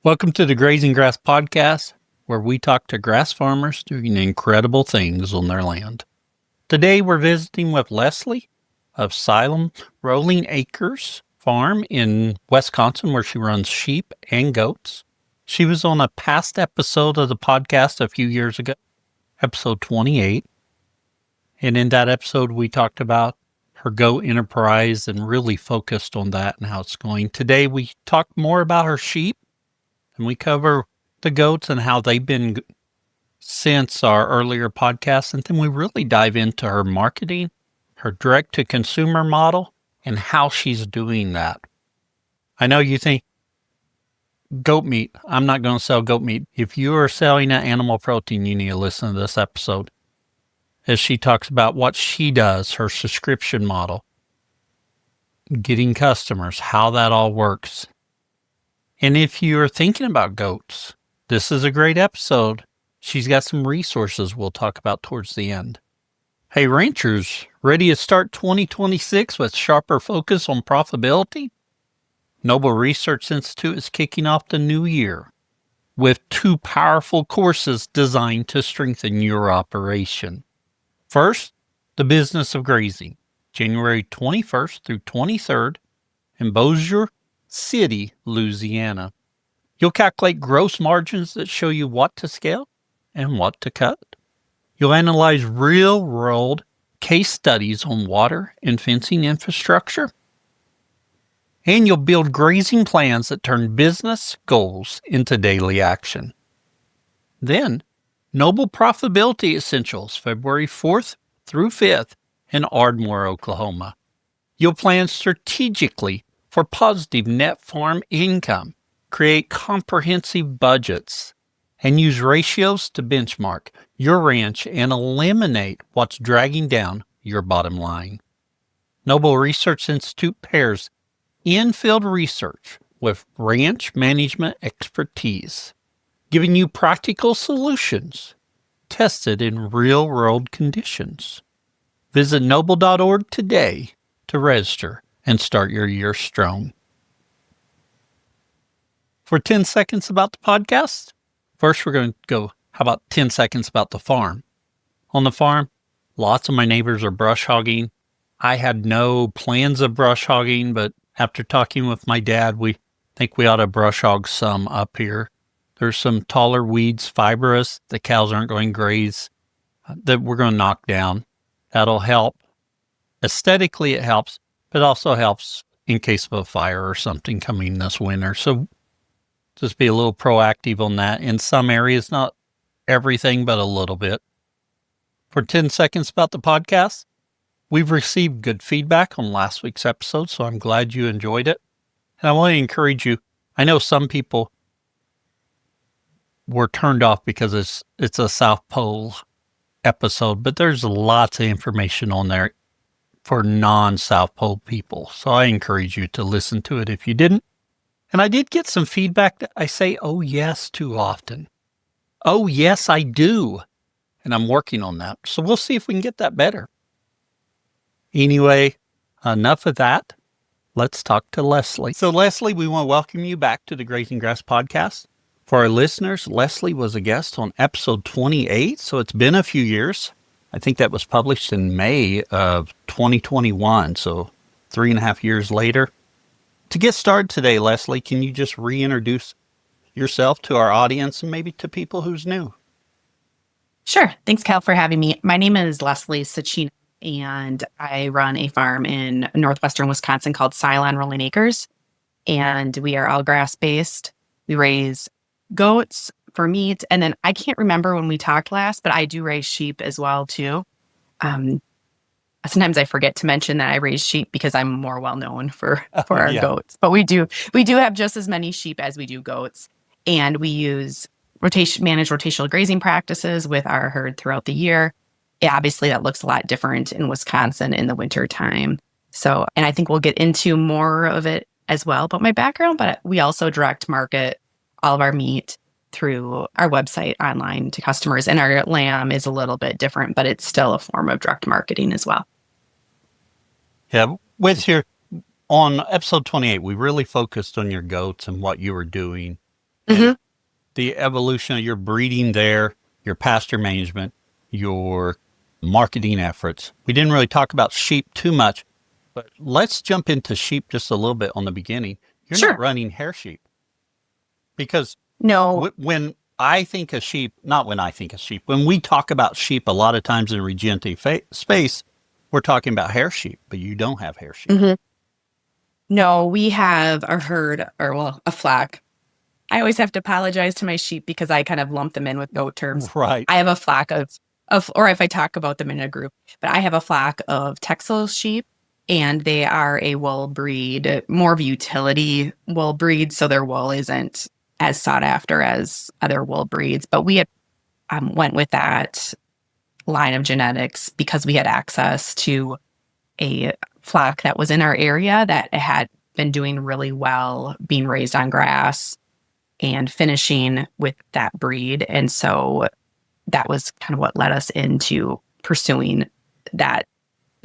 Welcome to the Grazing Grass Podcast, where we talk to grass farmers doing incredible things on their land. Today we're visiting with Leslie of Cylon Rolling Acres farm in Wisconsin, where she runs sheep and goats. She was on a past episode of the podcast a few years ago, episode 28. And in that episode, we talked about her goat enterprise and really focused on that and how it's going. Today, we talk more about her sheep. And we cover the goats and how they've been since our earlier podcast. And then we really dive into her marketing, her direct-to-consumer model, and how she's doing that. I know you think, goat meat, I'm not going to sell goat meat. If you are selling an animal protein, you need to listen to this episode as she talks about what she does, her subscription model, getting customers, how that all works. And if you're thinking about goats, this is a great episode. She's got some resources we'll talk about towards the end. Hey, ranchers, ready to start 2026 with sharper focus on profitability? Noble Research Institute is kicking off the new year with 2 powerful courses designed to strengthen your operation. First, the business of grazing, January 21st through 23rd in Bossier City, Louisiana. You'll calculate gross margins that show you what to scale and what to cut. You'll analyze real-world case studies on water and fencing infrastructure. And you'll build grazing plans that turn business goals into daily action. Then, Noble Profitability Essentials, February 4th through 5th in Ardmore, Oklahoma. You'll plan strategically for positive net farm income, create comprehensive budgets, and use ratios to benchmark your ranch and eliminate what's dragging down your bottom line. Noble Research Institute pairs in-field research with ranch management expertise, giving you practical solutions tested in real-world conditions. Visit noble.org today to register and start your year strong. For 10 seconds about the podcast, first we're going to go, how about 10 seconds about the farm? On the farm, lots of my neighbors are brush hogging. I had no plans of brush hogging, but after talking with my dad, we think we ought to brush hog some up here. There's some taller weeds, fibrous, the cows aren't going to graze, that we're going to knock down. That'll help. Aesthetically, it helps. But also helps in case of a fire or something coming this winter. So just be a little proactive on that. In some areas, not everything, but a little bit. For 10 seconds about the podcast, we've received good feedback on last week's episode, so I'm glad you enjoyed it. And I want to encourage you. I know some people were turned off because it's a South Pole episode, but there's lots of information on there for non-South Pole people. So I encourage you to listen to it if you didn't. And I did get some feedback that I say, oh yes, too often. Oh yes, I do. And I'm working on that. So we'll see if we can get that better. Anyway, enough of that. Let's talk to Leslie. So Leslie, we want to welcome you back to the Grazing Grass Podcast. For our listeners, Leslie was a guest on episode 28. So it's been a few years. I think that was published in May of 2021, so 3.5 years later. To get started today, Leslie, can you just reintroduce yourself to our audience and maybe to people who's new? Sure. Thanks, Cal, for having me. My name is Leslie Svacina, and I run a farm in northwestern Wisconsin called Cylon Rolling Acres, and we are all grass-based. We raise goats for meat. And then I can't remember when we talked last, but I do raise sheep as well too. Sometimes I forget to mention that I raise sheep because I'm more well known for our goats. But we do have just as many sheep as we do goats. And we use manage rotational grazing practices with our herd throughout the year. Obviously that looks a lot different in Wisconsin in the winter time. So, and I think we'll get into more of it as well about my background, but we also direct market all of our meat through our website online to customers. And our lamb is a little bit different, but it's still a form of direct marketing as well. Yeah, on episode 28, we really focused on your goats and what you were doing. and the evolution of your breeding there, your pasture management, your marketing efforts. We didn't really talk about sheep too much, but let's jump into sheep just a little bit on the beginning. You're Sure. not running hair sheep because No. when I think of sheep, not when I think of sheep, when we talk about sheep, a lot of times in regenerative space, we're talking about hair sheep, but you don't have hair sheep. No, we have a herd, or well, a flock. I always have to apologize to my sheep because I kind of lump them in with goat terms. Right. I have a flock of, or if I talk about them in a group, but I have a flock of Texel sheep, and they are a wool breed, more of a utility wool breed. So their wool isn't as sought after as other wool breeds. But we had went with that line of genetics because we had access to a flock that was in our area that had been doing really well being raised on grass and finishing with that breed. And so that was kind of what led us into pursuing that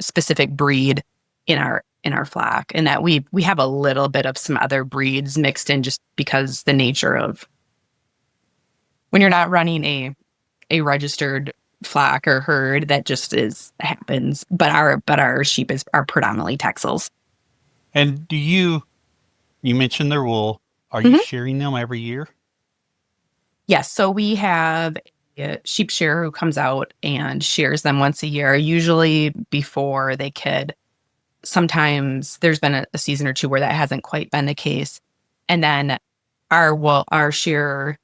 specific breed in our flock. And that we have a little bit of some other breeds mixed in just because the nature of when you're not running a registered flock or herd, that just happens. But our sheep are predominantly Texels. And you mentioned their wool. Are you shearing them every year? Yes. So we have a sheep shearer who comes out and shears them once a year, usually before they kid. Sometimes there's been a season or two where that hasn't quite been the case. And then our shearer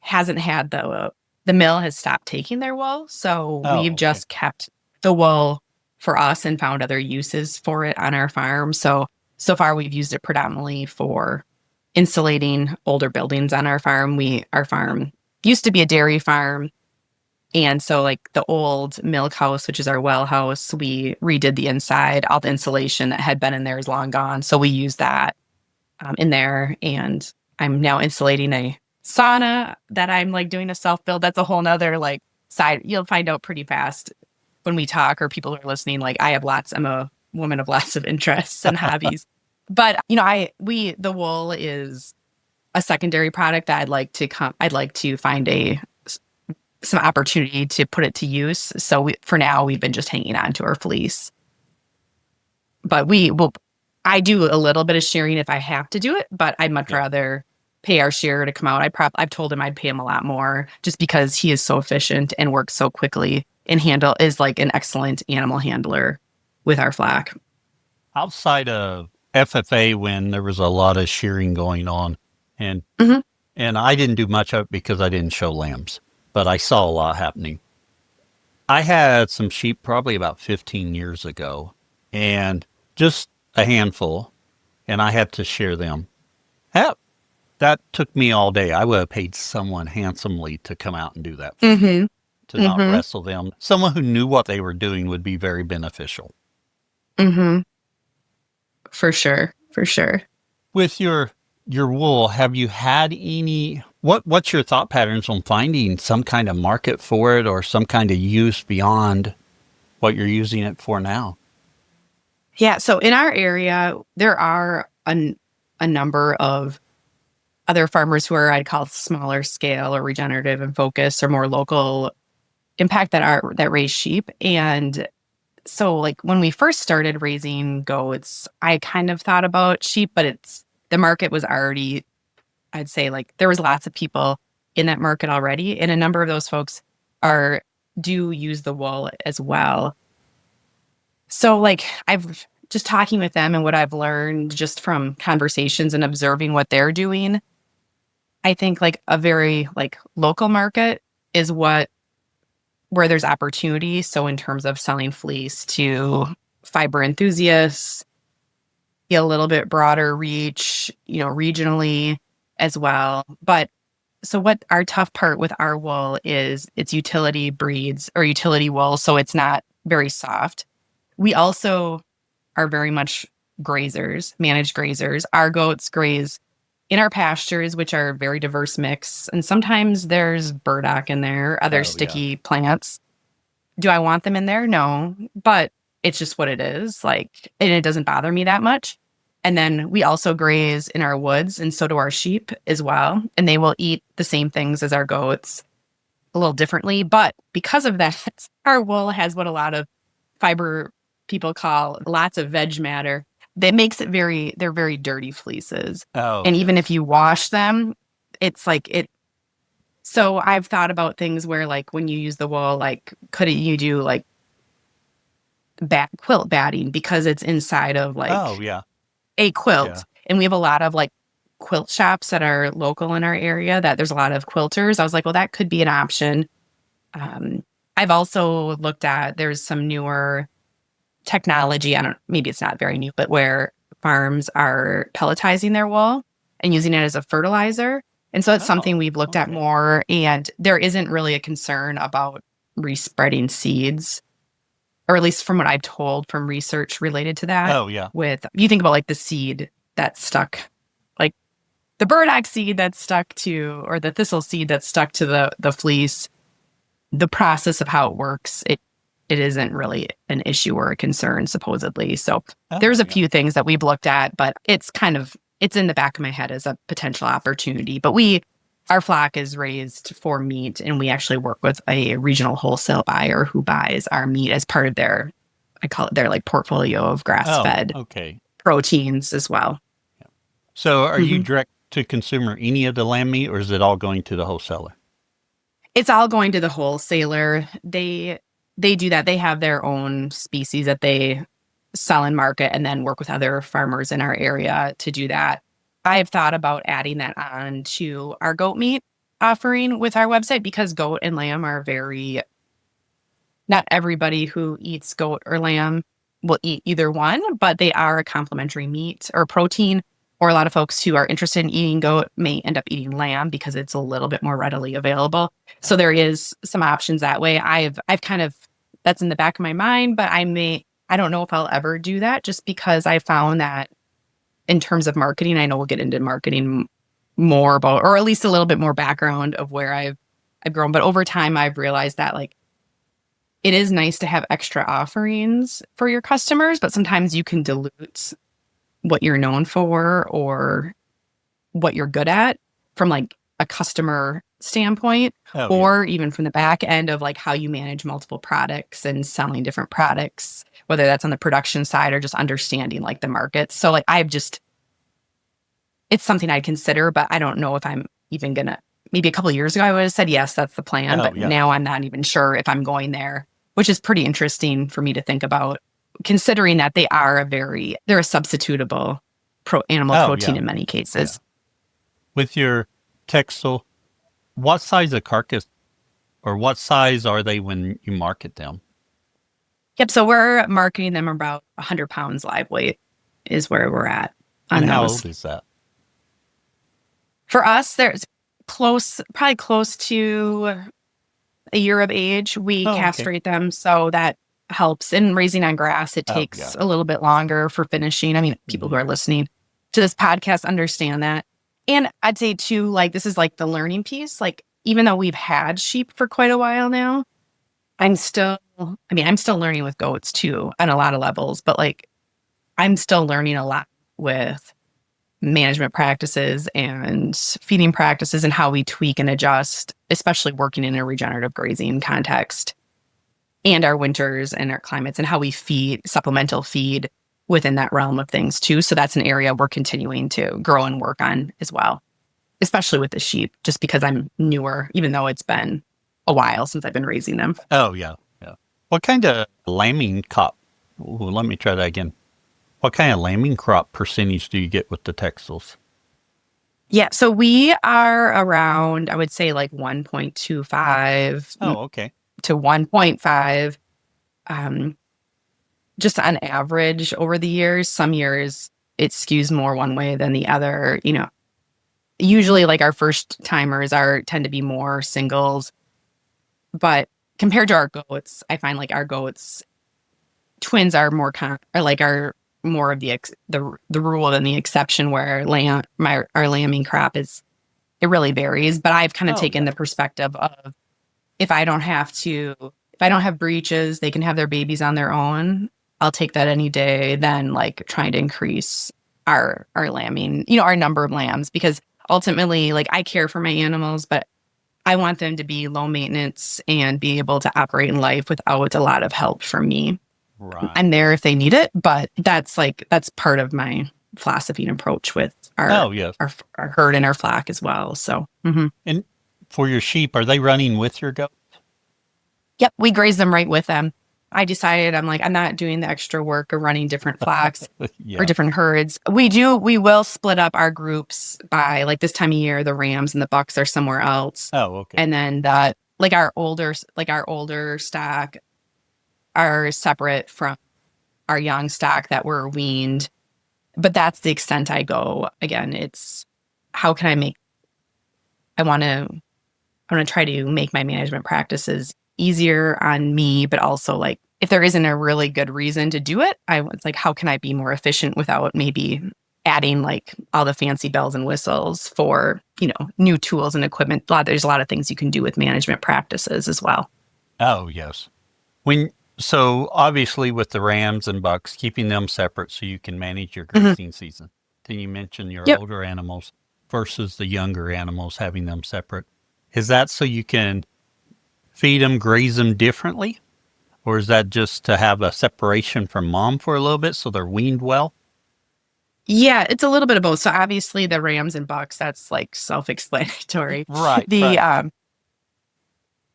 hasn't had the mill has stopped taking their wool. So we've just kept the wool for us and found other uses for it on our farm. So far we've used it predominantly for insulating older buildings on our farm. Our farm used to be a dairy farm. And so like the old milk house, which is our well house, we redid the inside. All the insulation that had been in there is long gone. So we use that in there. And I'm now insulating a sauna that I'm like doing a self-build. That's a whole nother like side. You'll find out pretty fast when we talk or people are listening. Like I'm a woman of lots of interests and hobbies. But the wool is a secondary product that I'd like to find some opportunity to put it to use. So for now, we've been just hanging on to our fleece. But I do a little bit of shearing if I have to do it, but I'd much rather pay our shearer to come out. I've told him I'd pay him a lot more just because he is so efficient and works so quickly and is like an excellent animal handler with our flock. Outside of FFA, when there was a lot of shearing going on, and I didn't do much of it because I didn't show lambs, but I saw a lot happening. I had some sheep probably about 15 years ago, and just a handful, and I had to shear them. That took me all day. I would have paid someone handsomely to come out and do that for me, to not wrestle them. Someone who knew what they were doing would be very beneficial. For sure. With your wool, have you had any, what's your thought patterns on finding some kind of market for it or some kind of use beyond what you're using it for now? Yeah. So in our area, there are a number of other farmers who are, I'd call smaller scale or regenerative and focus or more local impact that raise sheep. And so like when we first started raising goats, I kind of thought about sheep, but the market was already, I'd say like there was lots of people in that market already. And a number of those folks do use the wool as well. So like I've just talking with them and what I've learned just from conversations and observing what they're doing, I think like a very like local market is where there's opportunity. So in terms of selling fleece to fiber enthusiasts, a little bit broader reach, regionally as well. But so what our tough part with our wool is it's utility breeds or utility wool. So it's not very soft. We also are very much grazers, managed grazers. Our goats graze in our pastures, which are a very diverse mix. And sometimes there's burdock in there, other sticky plants. Do I want them in there? No, but it's just what it is. Like, and it doesn't bother me that much. And then we also graze in our woods, and so do our sheep as well. And they will eat the same things as our goats a little differently. But because of that, our wool has what a lot of fiber people call lots of veg matter. That makes it they're very dirty fleeces. Oh, and even if you wash them, it's like it. So I've thought about things where, like, when you use the wool, like, could you do like quilt batting because it's inside of like oh, yeah. a quilt. Yeah. And we have a lot of like quilt shops that are local in our area that there's a lot of quilters. I was like, well, that could be an option. I've also looked at, there's some newer technology. Maybe it's not very new, but where farms are pelletizing their wool and using it as a fertilizer. And so it's something we've looked at more, and there isn't really a concern about respreading seeds, or at least from what I've told from research related to that. Oh, yeah. You think about like the seed that's stuck, like the burdock seed that's stuck to, or the thistle seed that's stuck to the fleece, the process of how it works, it isn't really an issue or a concern, supposedly. So there's a few things that we've looked at, but it's in the back of my head as a potential opportunity. But our flock is raised for meat, and we actually work with a regional wholesale buyer who buys our meat as part of their, I call it their like portfolio of grass-fed proteins as well. Yeah. So are you direct to consumer any of the lamb meat, or is it all going to the wholesaler? It's all going to the wholesaler. They do that. They have their own species that they sell and market, and then work with other farmers in our area to do that. I've thought about adding that on to our goat meat offering with our website, because goat and lamb are not everybody who eats goat or lamb will eat either one, but they are a complementary meat or protein. Or a lot of folks who are interested in eating goat may end up eating lamb because it's a little bit more readily available. So there is some options that way. I've kind of, that's in the back of my mind, but I don't know if I'll ever do that, just because I found that in terms of marketing, I know we'll get into marketing more about, or at least a little bit more background of where I've grown. But over time, I've realized that like it is nice to have extra offerings for your customers, but sometimes you can dilute what you're known for or what you're good at from like a customer standpoint, or even from the back end of like how you manage multiple products and selling different products, whether that's on the production side or just understanding like the markets. So like it's something I'd consider, but I don't know if I'm even gonna. Maybe a couple of years ago I would have said yes, that's the plan, but now I'm not even sure if I'm going there, which is pretty interesting for me to think about, considering that they're a substitutable animal protein in many cases. Yeah. With your Texel, what size of carcass, or what size are they when you market them? Yep. So we're marketing them about 100 pounds live weight is where we're at on and those. How old is that? For us, there's probably close to a year of age. We castrate them, so that helps. In raising on grass, it takes a little bit longer for finishing. I mean, people who are listening to this podcast understand that. And I'd say too, like, this is like the learning piece. Like, even though we've had sheep for quite a while now, I'm still learning with goats too on a lot of levels, but like, I'm still learning a lot with management practices and feeding practices and how we tweak and adjust, especially working in a regenerative grazing context, and our winters and our climates, and how we supplemental feed within that realm of things too. So that's an area we're continuing to grow and work on as well, especially with the sheep, just because I'm newer, even though it's been a while since I've been raising them. Oh, yeah. Yeah. What kind of lambing crop? Let me try that again. What kind of lambing crop percentage do you get with the Texels? Yeah. So we are around, I would say like 1.25 to 1.5. Just on average over the years. Some years it skews more one way than the other. You know, usually like our first timers tend to be more singles, but compared to our goats, I find like our goats twins are more are more of the rule than the exception, where our lambing crop it really varies. But I've kind of taken the perspective of if I don't have breeches, they can have their babies on their own. I'll take that any day than like trying to increase our lambing, our number of lambs, because ultimately, like, I care for my animals, but I want them to be low maintenance and be able to operate in life without a lot of help from me. Right. I'm there if they need it, but that's part of my philosophy and approach with our yes. our herd and our flock as well. So, And for your sheep, are they running with your goat? yep, we graze them right with them. I decided, I'm like, I'm not doing the extra work of running different flocks or different herds. We will split up our groups by, like, this time of year, the rams and the bucks are somewhere else. Oh, okay. And then our older stock are separate from our young stock that were weaned. But that's the extent I go. Again, it's how can I want to try to make my management practices easier on me, but also, like, if there isn't a really good reason to do it, it's like, how can I be more efficient without maybe adding, like, all the fancy bells and whistles for, new tools and equipment. There's a lot of things you can do with management practices as well. Oh, yes. So obviously with the rams and bucks, keeping them separate so you can manage your grazing season. Then you mentioned your older animals versus the younger animals, having them separate. Is that so you can feed them, graze them differently? Or is that just to have a separation from mom for a little bit so they're weaned well? Yeah, it's a little bit of both. So obviously the rams and bucks, that's, like, self-explanatory. Right.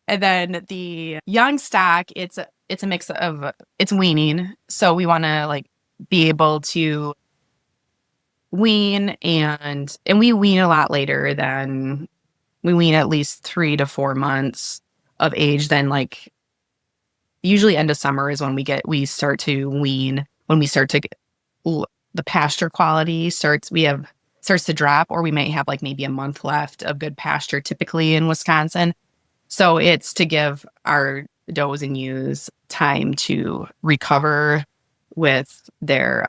And then the young stock, it's a mix of, it's weaning. So we want to, like, be able to wean, and we wean a lot later than we wean, at least 3 to 4 months of age. Then, like, usually end of summer is when we start to wean, when we start to get, the pasture quality starts to drop, or we might have, like, maybe a month left of good pasture typically in Wisconsin. So it's to give our does and ewes time to recover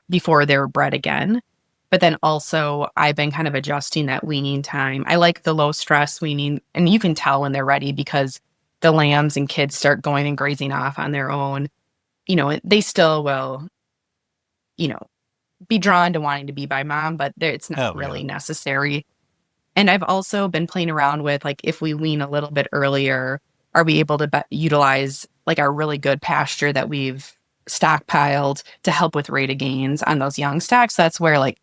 before they're bred again. But then also, I've been kind of adjusting that weaning time. I like the low stress weaning, and you can tell when they're ready because the lambs and kids start going and grazing off on their own. They still will, be drawn to wanting to be by mom, but it's not really necessary. And I've also been playing around with, like, if we wean a little bit earlier, are we able to utilize, like, our really good pasture that we've stockpiled to help with rate of gains on those young stocks? So that's where, like,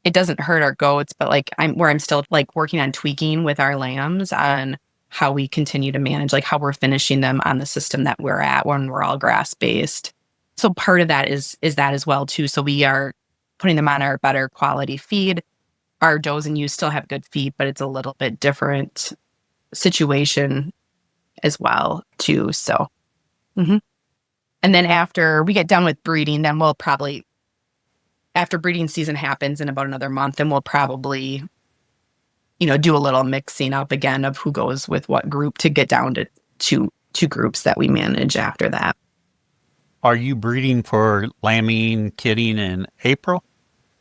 it doesn't hurt our goats, but, like, I'm still, like, working on tweaking with our lambs on how we continue to manage, like, how we're finishing them on the system that we're at when we're all grass based. So part of that is that as well too. So we are putting them on our better quality feed. Our does and ewes still have good feed, but it's a little bit different situation as well too. So, and then after we get done with breeding, then we'll probably, after breeding season happens in about another month, then we'll probably, do a little mixing up again of who goes with what group to get down to two groups that we manage after that. Are you breeding for lambing, kidding in April,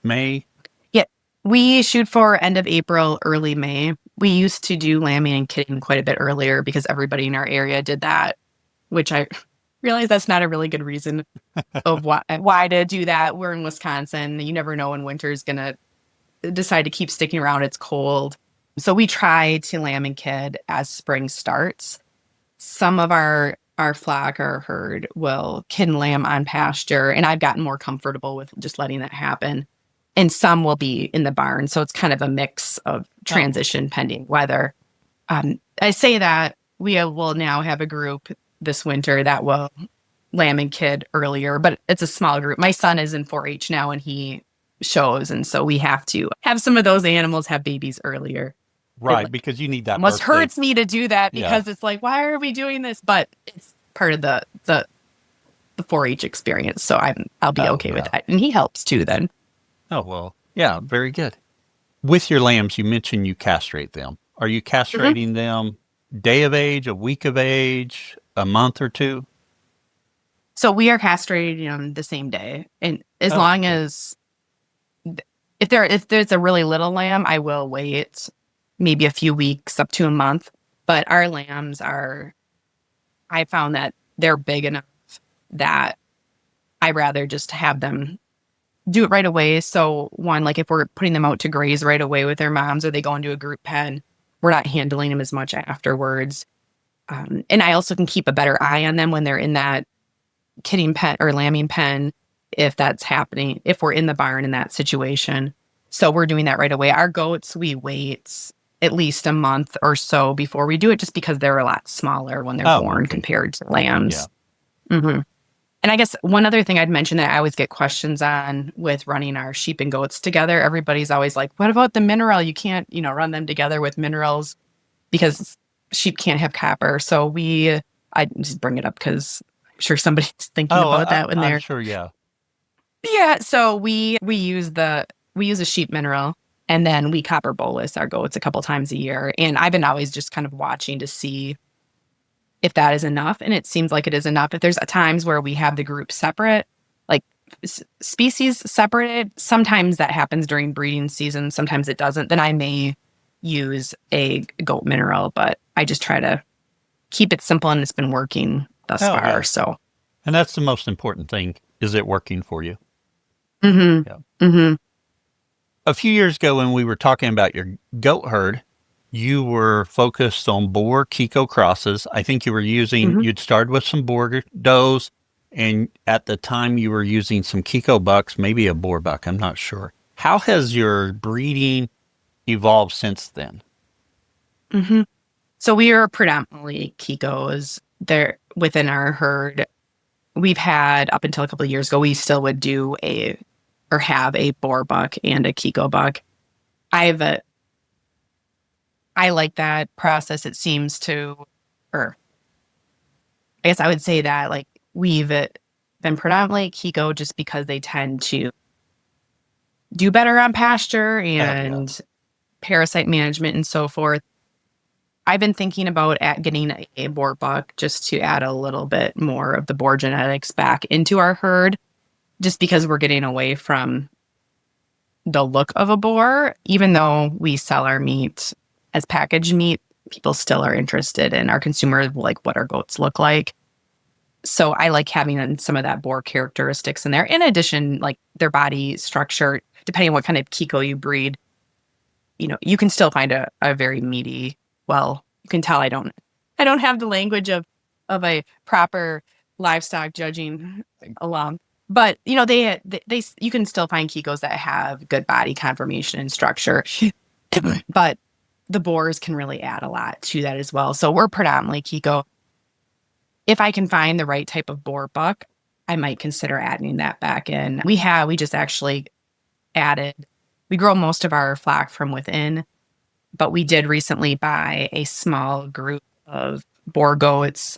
May? Yeah, we shoot for end of April, early May. We used to do lambing and kidding quite a bit earlier because everybody in our area did that, which I realize that's not a really good reason of why to do that. We're in Wisconsin. You never know when winter is going to decide to keep sticking around. It's cold. So we try to lamb and kid as spring starts. Some of our flock, our herd, will kid and lamb on pasture, and I've gotten more comfortable with just letting that happen. And some will be in the barn, so it's kind of a mix of transition pending weather. I say that we will now have a group this winter that will lamb and kid earlier, but it's a small group. My son is in 4-H now, and he shows, and so we have to have some of those animals have babies earlier. Right, because you need that. Almost hurts me to do that because it's like, why are we doing this? But it's part of the 4-H experience, so I'll be okay with that, and he helps too. Then. Oh well, yeah, very good. With your lambs, you mentioned you castrate them. Are you castrating them day of age, a week of age, a month or two? So we are castrating them the same day, and as long as if there's a really little lamb, I will wait maybe a few weeks up to a month. But our lambs I found that they're big enough that I rather just have them do it right away. So one, like if we're putting them out to graze right away with their moms or they go into a group pen, we're not handling them as much afterwards. And I also can keep a better eye on them when they're in that kidding pen or lambing pen, if that's happening, if we're in the barn in that situation. So we're doing that right away. Our goats, we wait at least a month or so before we do it, just because they're a lot smaller when they're born compared to lambs. Yeah. Mm-hmm. And I guess one other thing I'd mention that I always get questions on with running our sheep and goats together, everybody's always like, what about the mineral? You can't, run them together with minerals because sheep can't have copper. So I just bring it up because I'm sure somebody's thinking about that when they're... I'm sure, yeah. Yeah, so we use a sheep mineral, and then we copper bolus our goats a couple times a year. And I've been always just kind of watching to see if that is enough, and it seems like it is enough. If there's times where we have the group separate, like species separated, sometimes that happens during breeding season, sometimes it doesn't, then I may use a goat mineral, but I just try to keep it simple, and it's been working thus far. Yeah. So, and that's the most important thing, is it working for you? Mm-hmm. Yeah. Mm-hmm. A few years ago when we were talking about your goat herd, you were focused on Boer Kiko crosses. I think you were using, you'd started with some Boer does, and at the time you were using some Kiko bucks, maybe a Boer buck, I'm not sure. How has your breeding evolved since then? Mm-hmm. So we are predominantly Kikos there within our herd. We've had, up until a couple of years ago, we still would have a Boer buck and a Kiko buck. I like that process. It seems to, or I guess I would say that like we've been predominantly Kiko just because they tend to do better on pasture and parasite management and so forth. I've been thinking about getting a Boer buck just to add a little bit more of the Boer genetics back into our herd, just because we're getting away from the look of a Boer. Even though we sell our meat as packaged meat, people still are interested in, our consumers like what our goats look like. So I like having some of that Boer characteristics in there. In addition, like their body structure, depending on what kind of Kiko you breed, you can still find a very meaty, well, you can tell I don't have the language of a proper livestock judging alum. But they you can still find Kikos that have good body conformation and structure. But the Boers can really add a lot to that as well. So we're predominantly Kiko. If I can find the right type of Boer buck, I might consider adding that back in. We just actually added, we grow most of our flock from within, but we did recently buy a small group of Boer goats,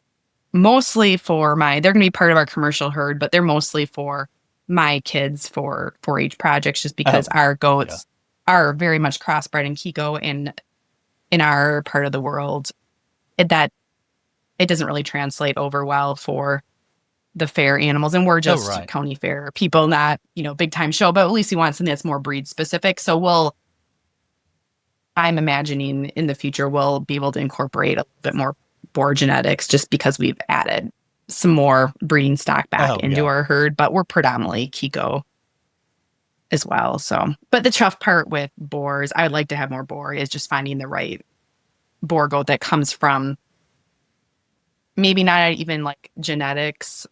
mostly for they're going to be part of our commercial herd, but they're mostly for my kids for 4-H projects, just because our goats are very much crossbred in Kiko, and in our part of the world, it doesn't really translate over well for the fair animals. And we're just county fair people, not, big time show, but at least we want something that's more breed specific. So I'm imagining in the future, we'll be able to incorporate a bit more Boer genetics, just because we've added some more breeding stock back into our herd, but we're predominantly Kiko as well. So, but the tough part with Boers, I would like to have more Boer, is just finding the right Boer goat that comes from maybe not even like genetics,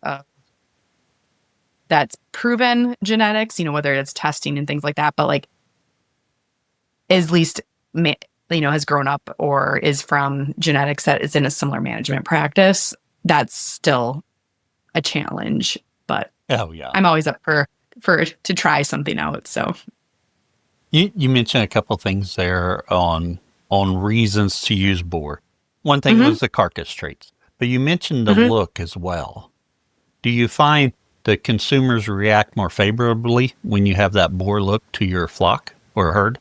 that's proven genetics, whether it's testing and things like that, but like at least, has grown up or is from genetics that is in a similar management practice. That's still a challenge, but I'm always up for to try something out. So you mentioned a couple things there on reasons to use Boer. One thing was the carcass traits, but you mentioned the look as well. Do you find that consumers react more favorably when you have that Boer look to your flock or herd?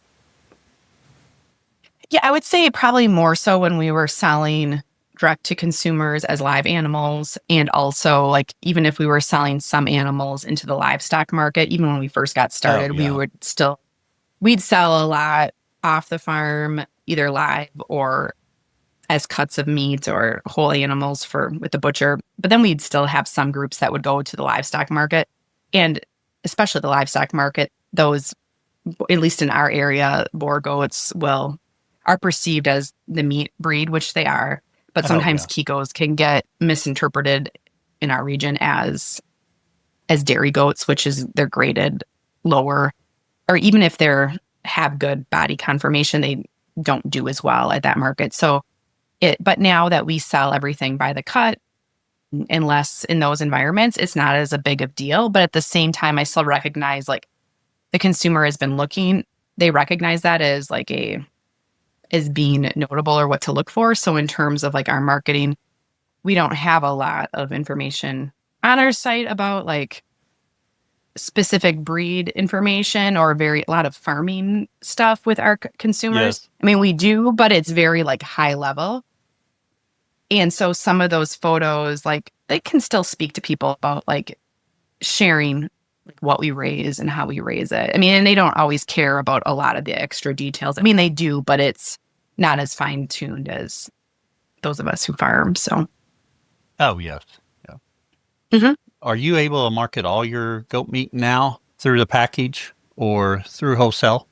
Yeah, I would say probably more so when we were selling direct to consumers as live animals, and also like even if we were selling some animals into the livestock market, even when we first got started, we'd sell a lot off the farm, either live or as cuts of meat or whole animals with the butcher. But then we'd still have some groups that would go to the livestock market. And especially the livestock market, those, at least in our area, boar goats are perceived as the meat breed, which they are. But sometimes Kikos can get misinterpreted in our region as dairy goats, which is they're graded lower, or even if have good body conformation, they don't do as well at that market. But now that we sell everything by the cut, unless in those environments, it's not as a big of deal. But at the same time, I still recognize like the consumer has been looking, they recognize that as like as being notable or what to look for. So in terms of like our marketing, we don't have a lot of information on our site about like specific breed information or a lot of farming stuff with our consumers. Yes. I mean, we do, but it's very like high level. And so some of those photos, like they can still speak to people about like sharing like what we raise and how we raise it. I mean, and they don't always care about a lot of the extra details. I mean, they do, but it's not as fine tuned as those of us who farm. So. Oh, yes. Yeah. Mm-hmm. Are you able to market all your goat meat now through the package or through wholesale?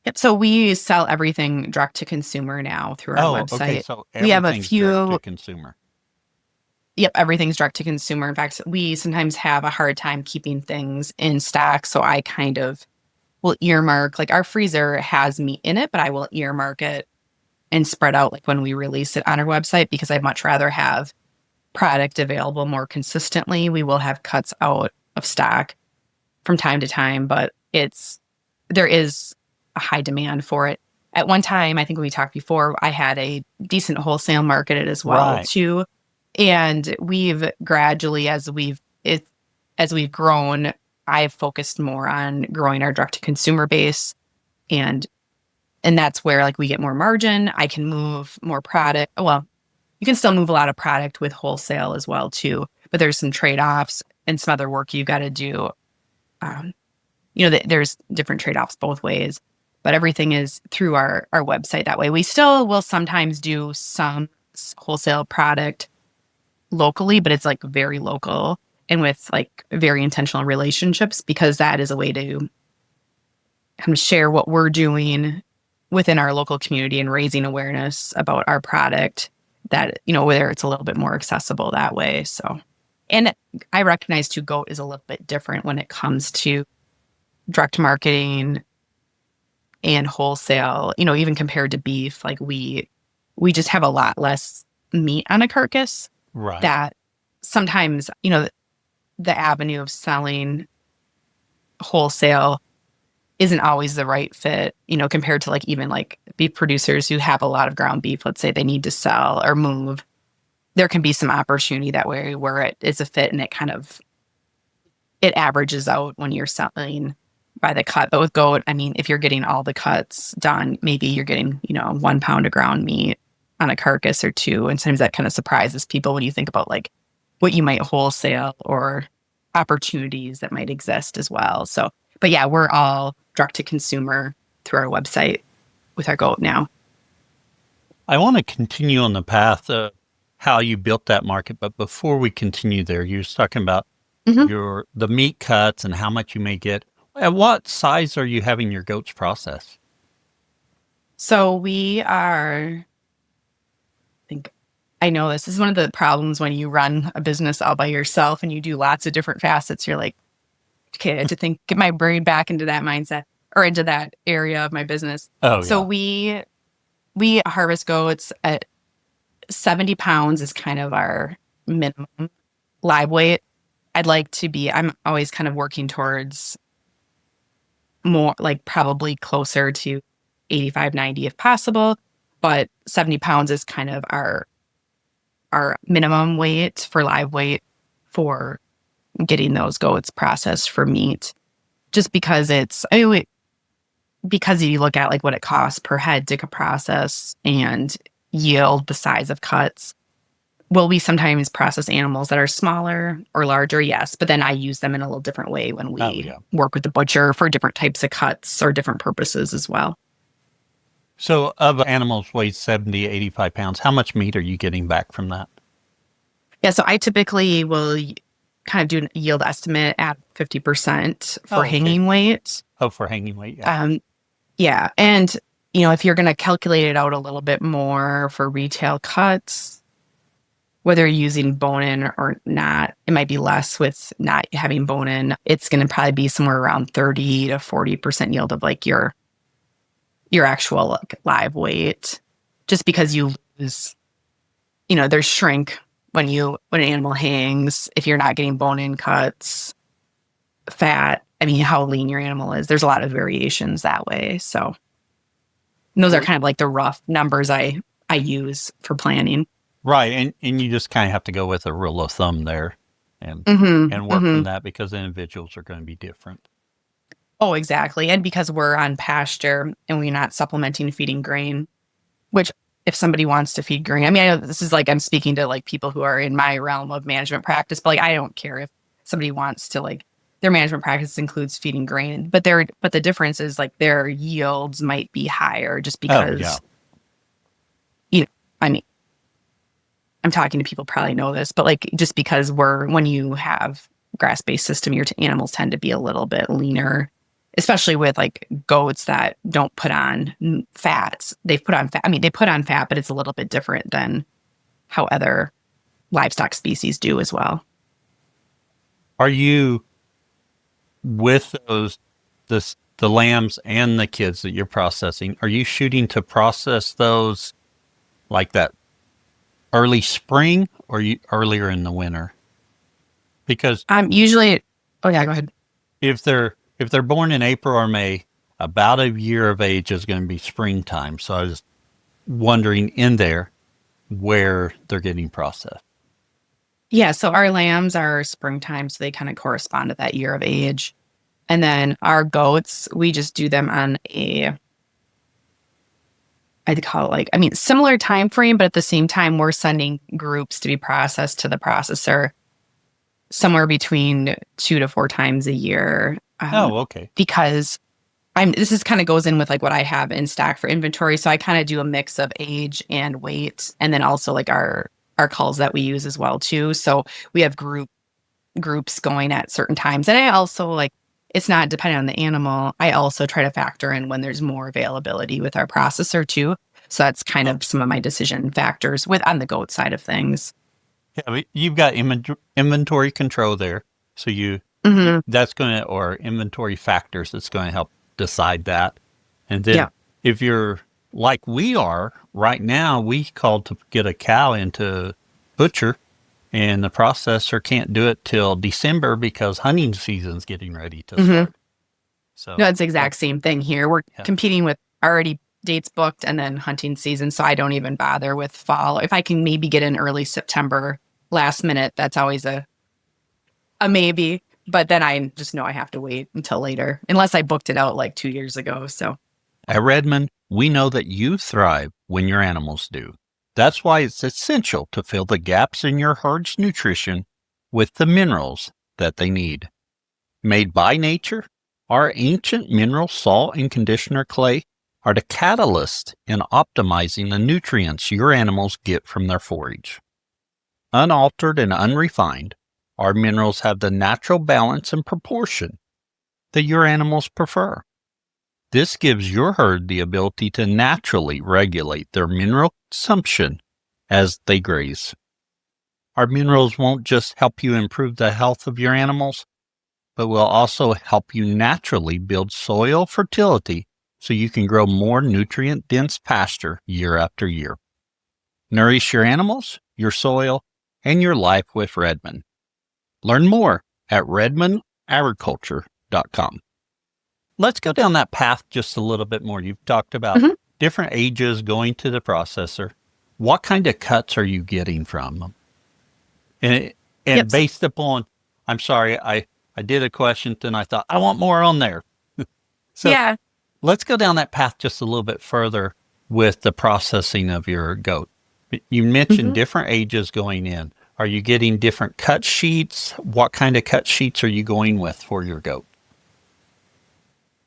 Yep. So we sell everything direct to consumer now through our website. Okay. So we have a few direct to consumer. Yep, everything's direct to consumer. In fact, we sometimes have a hard time keeping things in stock. So I kind of will earmark, like our freezer has meat in it, but I will earmark it and spread out like when we release it on our website, because I'd much rather have product available more consistently. We will have cuts out of stock from time to time, but there is a high demand for it. At one time, I think when we talked before, I had a decent wholesale market as well too. And we've gradually, as we've grown, I've focused more on growing our direct to consumer base, and that's where like we get more margin. I can move more product. Well, you can still move a lot of product with wholesale as well too, but there's some trade-offs and some other work you got to do. There's different trade-offs both ways, but everything is through our website that way. We still will sometimes do some wholesale product locally, but it's like very local and with like very intentional relationships, because that is a way to kind of share what we're doing within our local community and raising awareness about our product, that, whether it's a little bit more accessible that way. So, and I recognize too, goat is a little bit different when it comes to direct marketing and wholesale, even compared to beef. Like we just have a lot less meat on a carcass. Right. That sometimes, the avenue of selling wholesale isn't always the right fit, compared to like even like beef producers who have a lot of ground beef. Let's say they need to sell or move. There can be some opportunity that way where it is a fit and it averages out when you're selling by the cut. But with goat, I mean, if you're getting all the cuts done, maybe you're getting, 1 pound of ground meat on a carcass or two. And sometimes that kind of surprises people when you think about like what you might wholesale or opportunities that might exist as well. So, but yeah, we're all direct to consumer through our website with our goat now. I want to continue on the path of how you built that market. But before we continue there, you're talking about the meat cuts and how much you may get. At what size are you having your goats process? So we are, I know this is one of the problems when you run a business all by yourself and you do lots of different facets. You're like, okay, I had to get my brain back into that mindset or into that area of my business. Oh, so yeah. we harvest goats at 70 pounds is kind of our minimum live weight. I'm always kind of working towards more, like probably closer to 85, 90 if possible, but 70 pounds is kind of our minimum weight for live weight for getting those goats processed for meat, just because because you look at like what it costs per head to process and yield the size of cuts. Will we sometimes process animals that are smaller or larger? Yes, but then I use them in a little different way when we work with the butcher for different types of cuts or different purposes as well. So of animals weigh 70, 85 pounds, how much meat are you getting back from that? Yeah, so I typically will kind of do a yield estimate at 50% for okay. hanging weight. Oh, for hanging weight, yeah. Yeah. And, if you're going to calculate it out a little bit more for retail cuts, whether you're using bone-in or not, it might be less with not having bone-in. It's going to probably be somewhere around 30 to 40% yield of like your actual like live weight, just because you lose, there's shrink when an animal hangs, if you're not getting bone-in cuts, fat, how lean your animal is. There's a lot of variations that way. So those are kind of like the rough numbers I use for planning. Right. And you just kind of have to go with a rule of thumb there and work from that, because the individuals are going to be different. Oh, exactly. And because we're on pasture and we're not supplementing feeding grain, which if somebody wants to feed grain, I know this is like, I'm speaking to like people who are in my realm of management practice, but like, I don't care if somebody wants to, like, their management practice includes feeding grain, but the difference is like their yields might be higher just because, I'm talking to people probably know this, but like, just because when you have grass-based system, your animals tend to be a little bit leaner, especially with like goats that don't put on fats. They put on fat. They put on fat, but it's a little bit different than how other livestock species do as well. Are you, with the lambs and the kids that you're processing, are you shooting to process those like that early spring or earlier in the winter? Because usually, oh yeah, go ahead. If they're born in April or May, about a year of age is going to be springtime. So I was wondering in there where they're getting processed. Yeah, so our lambs are springtime, so they kind of correspond to that year of age. And then our goats, we just do them on I'd call it like, similar time frame, but at the same time, we're sending groups to be processed to the processor somewhere between 2 to 4 times a year. Okay. Because this is kind of goes in with like what I have in stock for inventory. So I kind of do a mix of age and weight, and then also like our culls that we use as well too. So we have groups going at certain times. And I also, like, it's not dependent on the animal. I also try to factor in when there's more availability with our processor too. So that's kind of some of my decision factors on the goat side of things. Yeah, you've got inventory control there. So that's going to, or inventory factors that's going to help decide that. And then if you're like we are right now, we called to get a cow into butcher, and the processor can't do it till December because hunting season's getting ready to start. So no, it's the exact same thing here. We're competing with already dates booked and then hunting season. So I don't even bother with fall. If I can maybe get in early September, last minute, that's always a maybe. But then I just know I have to wait until later, unless I booked it out like 2 years ago. So at Redmond, we know that you thrive when your animals do. That's why it's essential to fill the gaps in your herd's nutrition with the minerals that they need. Made by nature, our ancient mineral salt and conditioner clay are the catalyst in optimizing the nutrients your animals get from their forage. Unaltered and unrefined, our minerals have the natural balance and proportion that your animals prefer. This gives your herd the ability to naturally regulate their mineral consumption as they graze. Our minerals won't just help you improve the health of your animals, but will also help you naturally build soil fertility so you can grow more nutrient-dense pasture year after year. Nourish your animals, your soil, and your life with Redmond. Learn more at redmondagriculture.com. Let's go down that path just a little bit more. You've talked about different ages going to the processor. What kind of cuts are you getting from them? And based upon, I'm sorry, I did a question and I thought, I want more on there. So let's go down that path just a little bit further with the processing of your goat. You mentioned different ages going in. Are you getting different cut sheets? What kind of cut sheets are you going with for your goat?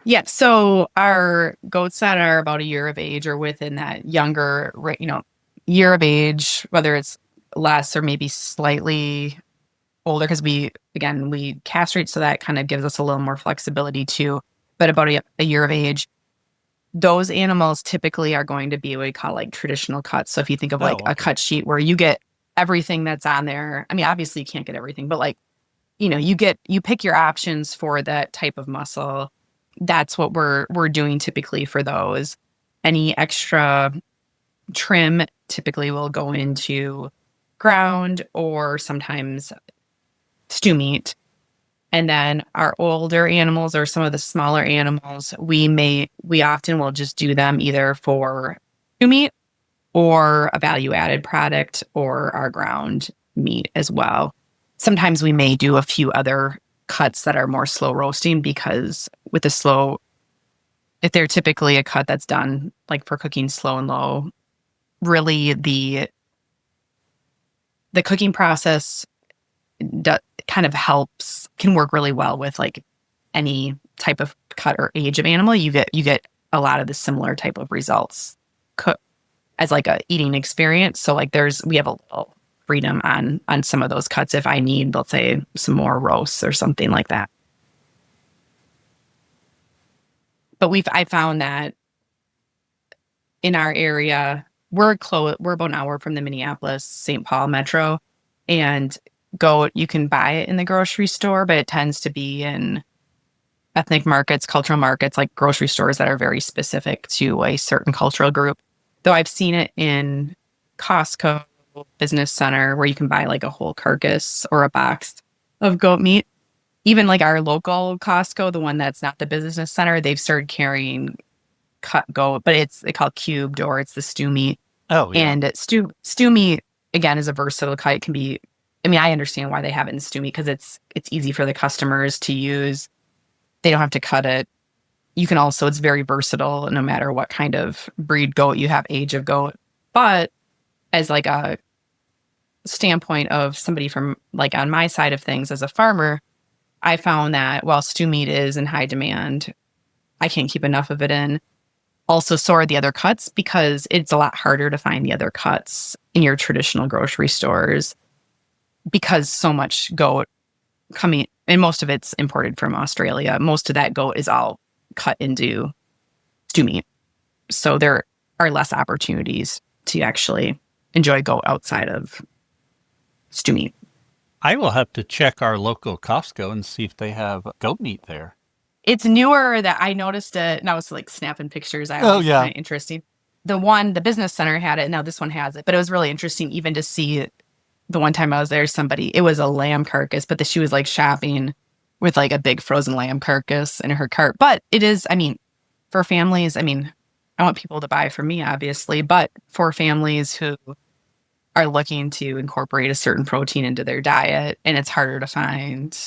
Yeah, so our goats that are about a year of age or within that younger, year of age, whether it's less or maybe slightly older, because we castrate, so that kind of gives us a little more flexibility too. But about a year of age, those animals typically are going to be what we call like traditional cuts. So if you think of like a cut sheet where you get everything that's on there, I mean, obviously you can't get everything, but like, you pick your options for that type of muscle. That's what we're doing typically for those. Any extra trim typically will go into ground or sometimes stew meat. And then our older animals or some of the smaller animals, we often will just do them either for stew meat or a value added product or our ground meat as well. Sometimes we may do a few other cuts that are more slow roasting, because with if they're typically a cut that's done like for cooking slow and low, really the cooking process kind of can work really well with like any type of cut or age of animal. You get a lot of the similar type of results as like a eating experience. So like we have a little freedom on some of those cuts if I need, let's say, some more roasts or something like that. But I found that in our area, we're about an hour from the Minneapolis-St. Paul metro, and goat, you can buy it in the grocery store, but it tends to be in ethnic markets, cultural markets, like grocery stores that are very specific to a certain cultural group. Though I've seen it in Costco, business center, where you can buy like a whole carcass or a box of goat meat. Even like our local Costco, the one that's not the business center, they've started carrying cut goat, but it's called cubed, or it's the stew meat. Oh, yeah. And stew meat, again, is a versatile cut. It can be, I mean, I understand why they have it in stew meat, because it's easy for the customers to use. They don't have to cut it. You can also, it's very versatile no matter what kind of breed goat you have, age of goat. But as like a standpoint of somebody from like on my side of things as a farmer, I found that while stew meat is in high demand, I can't keep enough of it in. Also, so are the other cuts, because it's a lot harder to find the other cuts in your traditional grocery stores, because so much goat coming, and most of it's imported from Australia. Most of that goat is all cut into stew meat. So there are less opportunities to actually enjoy goat outside of stew meat. I will have to check our local Costco and see if they have goat meat there. It's newer that I noticed it, and I was like snapping pictures. I always find it interesting. The business center had it. Now this one has it, but it was really interesting even to see it. The one time I was there, it was a lamb carcass, but she was like shopping with like a big frozen lamb carcass in her cart. But it is, I mean, for families, I mean, I want people to buy from me, obviously, but for families who are looking to incorporate a certain protein into their diet and it's harder to find,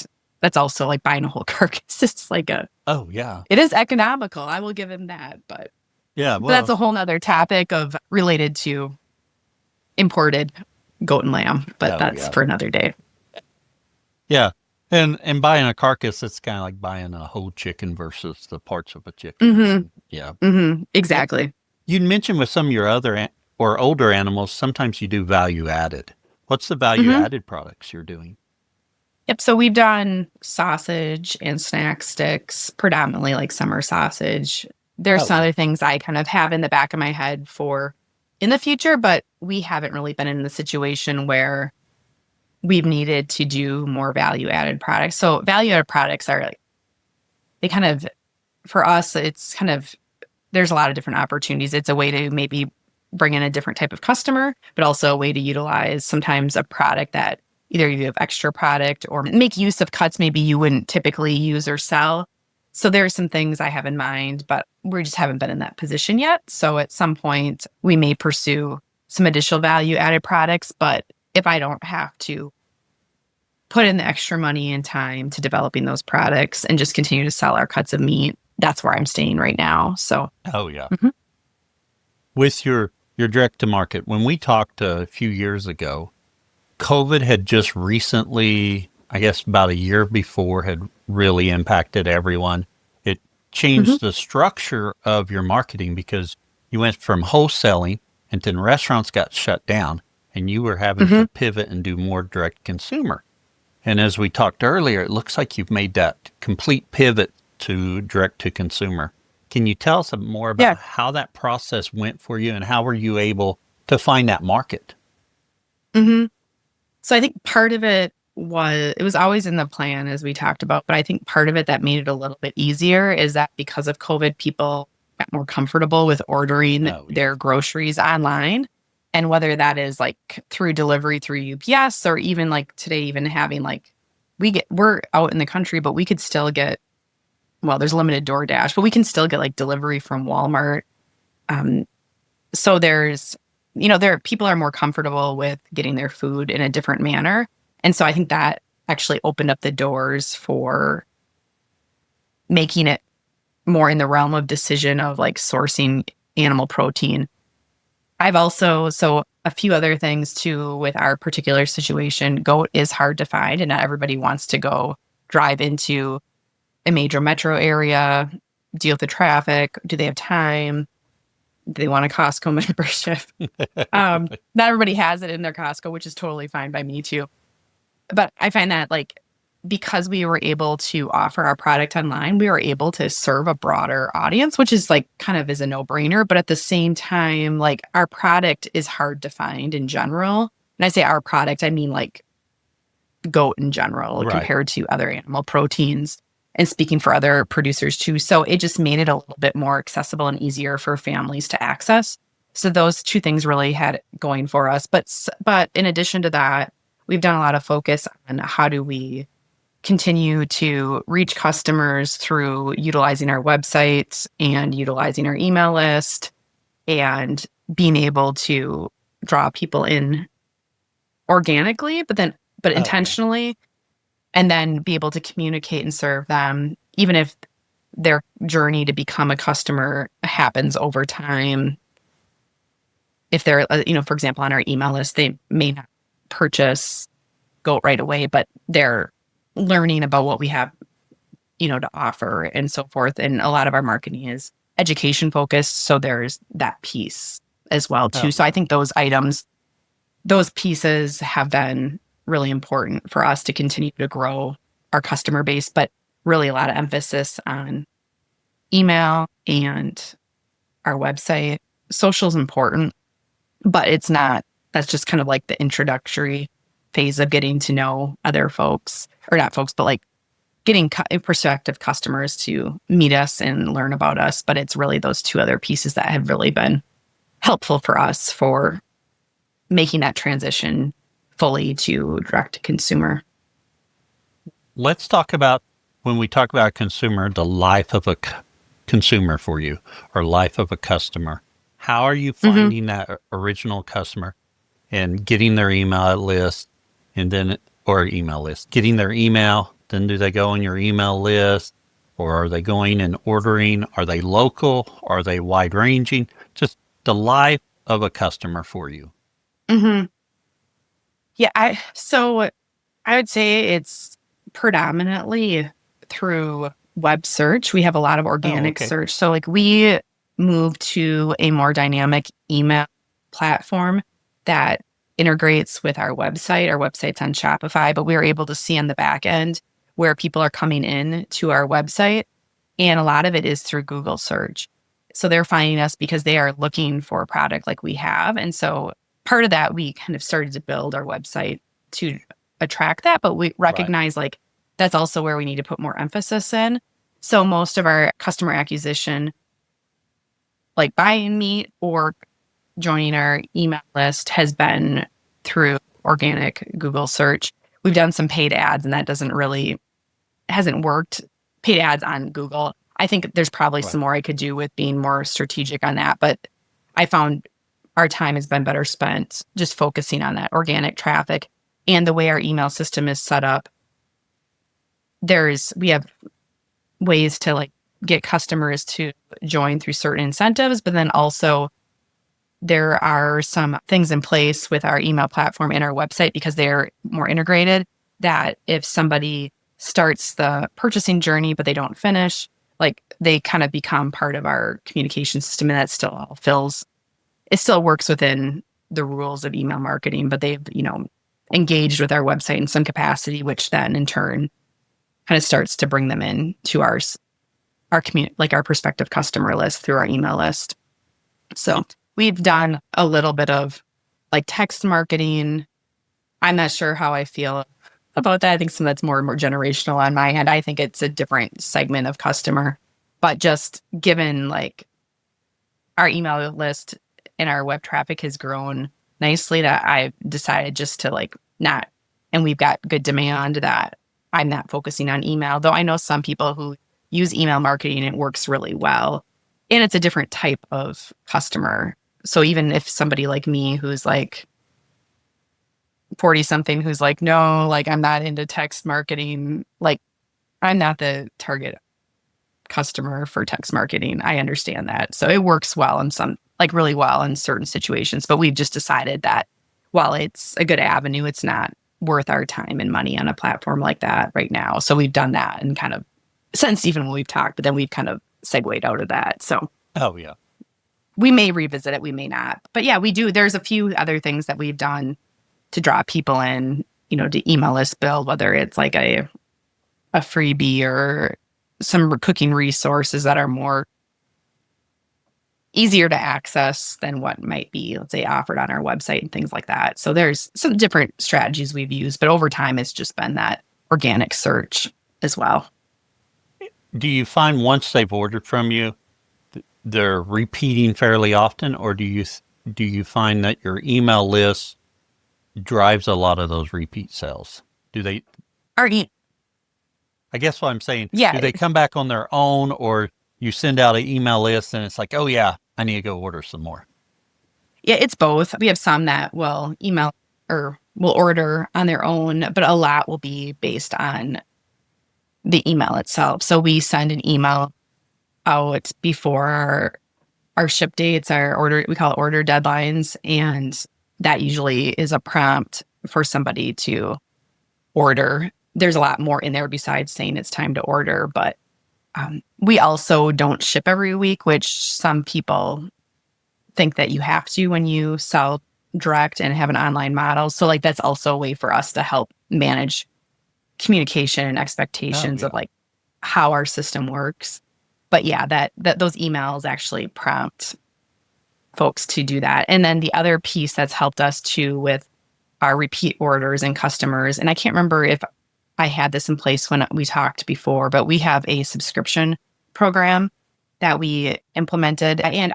that's also like buying a whole carcass. It's like it is economical. I will give him that, but yeah, well, that's a whole nother topic of related to imported goat and lamb, but that's for another day. Yeah. And buying a carcass, it's kind of like buying a whole chicken versus the parts of a chicken. Mm-hmm. Yeah. Mm-hmm. Exactly. You'd mentioned with some of your other or older animals, sometimes you do value added. What's the value added products you're doing? Yep. So we've done sausage and snack sticks, predominantly like summer sausage. There's some other things I kind of have in the back of my head for in the future, but we haven't really been in the situation where we've needed to do more value added products. So value added products are like, they kind of, for us, it's kind of, there's a lot of different opportunities. It's a way to maybe bring in a different type of customer, but also a way to utilize sometimes a product that either you have extra product or make use of cuts maybe you wouldn't typically use or sell. So there are some things I have in mind, but we just haven't been in that position yet. So at some point we may pursue some additional value added products, but if I don't have to put in the extra money and time to developing those products and just continue to sell our cuts of meat, that's where I'm staying right now. So with your direct to market, when we talked a few years ago, COVID had just recently, I guess about a year before, had really impacted everyone. It changed the structure of your marketing because you went from wholesaling and then restaurants got shut down and you were having to pivot and do more direct consumer. And as we talked earlier, it looks like you've made that complete pivot to direct to consumer. Can you tell us more about how that process went for you and how were you able to find that market? Mm-hmm. So I think part of it was always in the plan as we talked about, but I think part of it that made it a little bit easier is that because of COVID, people got more comfortable with ordering their groceries online. And whether that is like through delivery through UPS or even like today, even having like we're out in the country, but we could still get, well, there's limited DoorDash, but we can still get like delivery from Walmart. So there's, people are more comfortable with getting their food in a different manner. And so I think that actually opened up the doors for making it more in the realm of decision of like sourcing animal protein. So a few other things too with our particular situation, goat is hard to find and not everybody wants to go drive into a major metro area, deal with the traffic. Do they have time? Do they want a Costco membership? Not everybody has it in their Costco, which is totally fine by me too. But I find that like, because we were able to offer our product online, we were able to serve a broader audience, which is like kind of is a no-brainer. But at the same time, like our product is hard to find in general. And I say our product, I mean like goat in general compared to other animal proteins, and speaking for other producers too. So it just made it a little bit more accessible and easier for families to access. So those two things really had it going for us. But in addition to that, we've done a lot of focus on how do we continue to reach customers through utilizing our website and utilizing our email list and being able to draw people in organically, but intentionally, and then be able to communicate and serve them, even if their journey to become a customer happens over time. If they're, for example, on our email list, they may not purchase goat right away, but they're learning about what we have, to offer and so forth. And a lot of our marketing is education focused. So there's that piece as well too. So I think those pieces have been really important for us to continue to grow our customer base, but really a lot of emphasis on email and our website. Social is important, but that's just kind of like the introductory phase of getting to know other folks, or not folks, but like getting prospective customers to meet us and learn about us. But it's really those two other pieces that have really been helpful for us for making that transition fully to direct to consumer. Let's talk about, when we talk about consumer, the life of a consumer for you, or life of a customer. How are you finding that original customer and getting their email list getting their email, then do they go on your email list, or are they going and ordering? Are they local? Are they wide ranging? Just the life of a customer for you. Mm-hmm. Yeah. I would say it's predominantly through web search. We have a lot of organic search. So like we moved to a more dynamic email platform that integrates with our website. Our website's on Shopify, but we were able to see on the back end where people are coming in to our website. And a lot of it is through Google search. So they're finding us because they are looking for a product like we have. And so part of that, we kind of started to build our website to attract that, but we recognize like that's also where we need to put more emphasis in. So most of our customer acquisition, like buying meat or joining our email list, has been through organic Google search. We've done some paid ads and that hasn't worked. Paid ads on Google. I think there's probably some more I could do with being more strategic on that, but I found our time has been better spent just focusing on that organic traffic. And the way our email system is set up, we have ways to like get customers to join through certain incentives, but then also there are some things in place with our email platform and our website, because they're more integrated, that if somebody starts the purchasing journey but they don't finish, like they kind of become part of our communication system, and that it still works within the rules of email marketing, but they've, engaged with our website in some capacity, which then in turn kind of starts to bring them in to our community, like our prospective customer list through our email list. So we've done a little bit of like text marketing. I'm not sure how I feel about that. I think some that's more and more generational on my end. I think it's a different segment of customer, but just given like our email list and our web traffic has grown nicely, that I've decided just to like not, and we've got good demand, that I'm not focusing on email, though I know some people who use email marketing and it works really well. And it's a different type of customer. So even if somebody like me who's like 40 something, who's like, no, like I'm not into text marketing, like I'm not the target customer for text marketing. I understand that. So it works well in some, like really well in certain situations, but we've just decided that while it's a good avenue, it's not worth our time and money on a platform like that right now. So we've done that and kind of since even when we've talked, but then we've kind of segued out of that. So we may revisit it, we may not. But yeah, we do. There's a few other things that we've done to draw people in, you know, to email list build, whether it's like a freebie or some cooking resources that are more easier to access than what might be, let's say, offered on our website and things like that. So there's some different strategies we've used, but over time, it's just been that organic search as well. Do you find once they've ordered from you, they're repeating fairly often, or do you find that your email list drives a lot of those repeat sales? Do they? I guess what I'm saying, yeah. Do they come back on their own, or you send out an email list and it's like, oh yeah, I need to go order some more? Yeah, it's both. We have some that will email or will order on their own, but a lot will be based on the email itself. So we send an email out before our ship dates, our order, we call it order deadlines. And that usually is a prompt for somebody to order. There's a lot more in there besides saying it's time to order, but we also don't ship every week, which some people think that you have to when you sell direct and have an online model. So like that's also a way for us to help manage communication and expectations of like how our system works. But yeah, that those emails actually prompt folks to do that. And then the other piece that's helped us too with our repeat orders and customers, and I can't remember if I had this in place when we talked before, but we have a subscription program that we implemented, and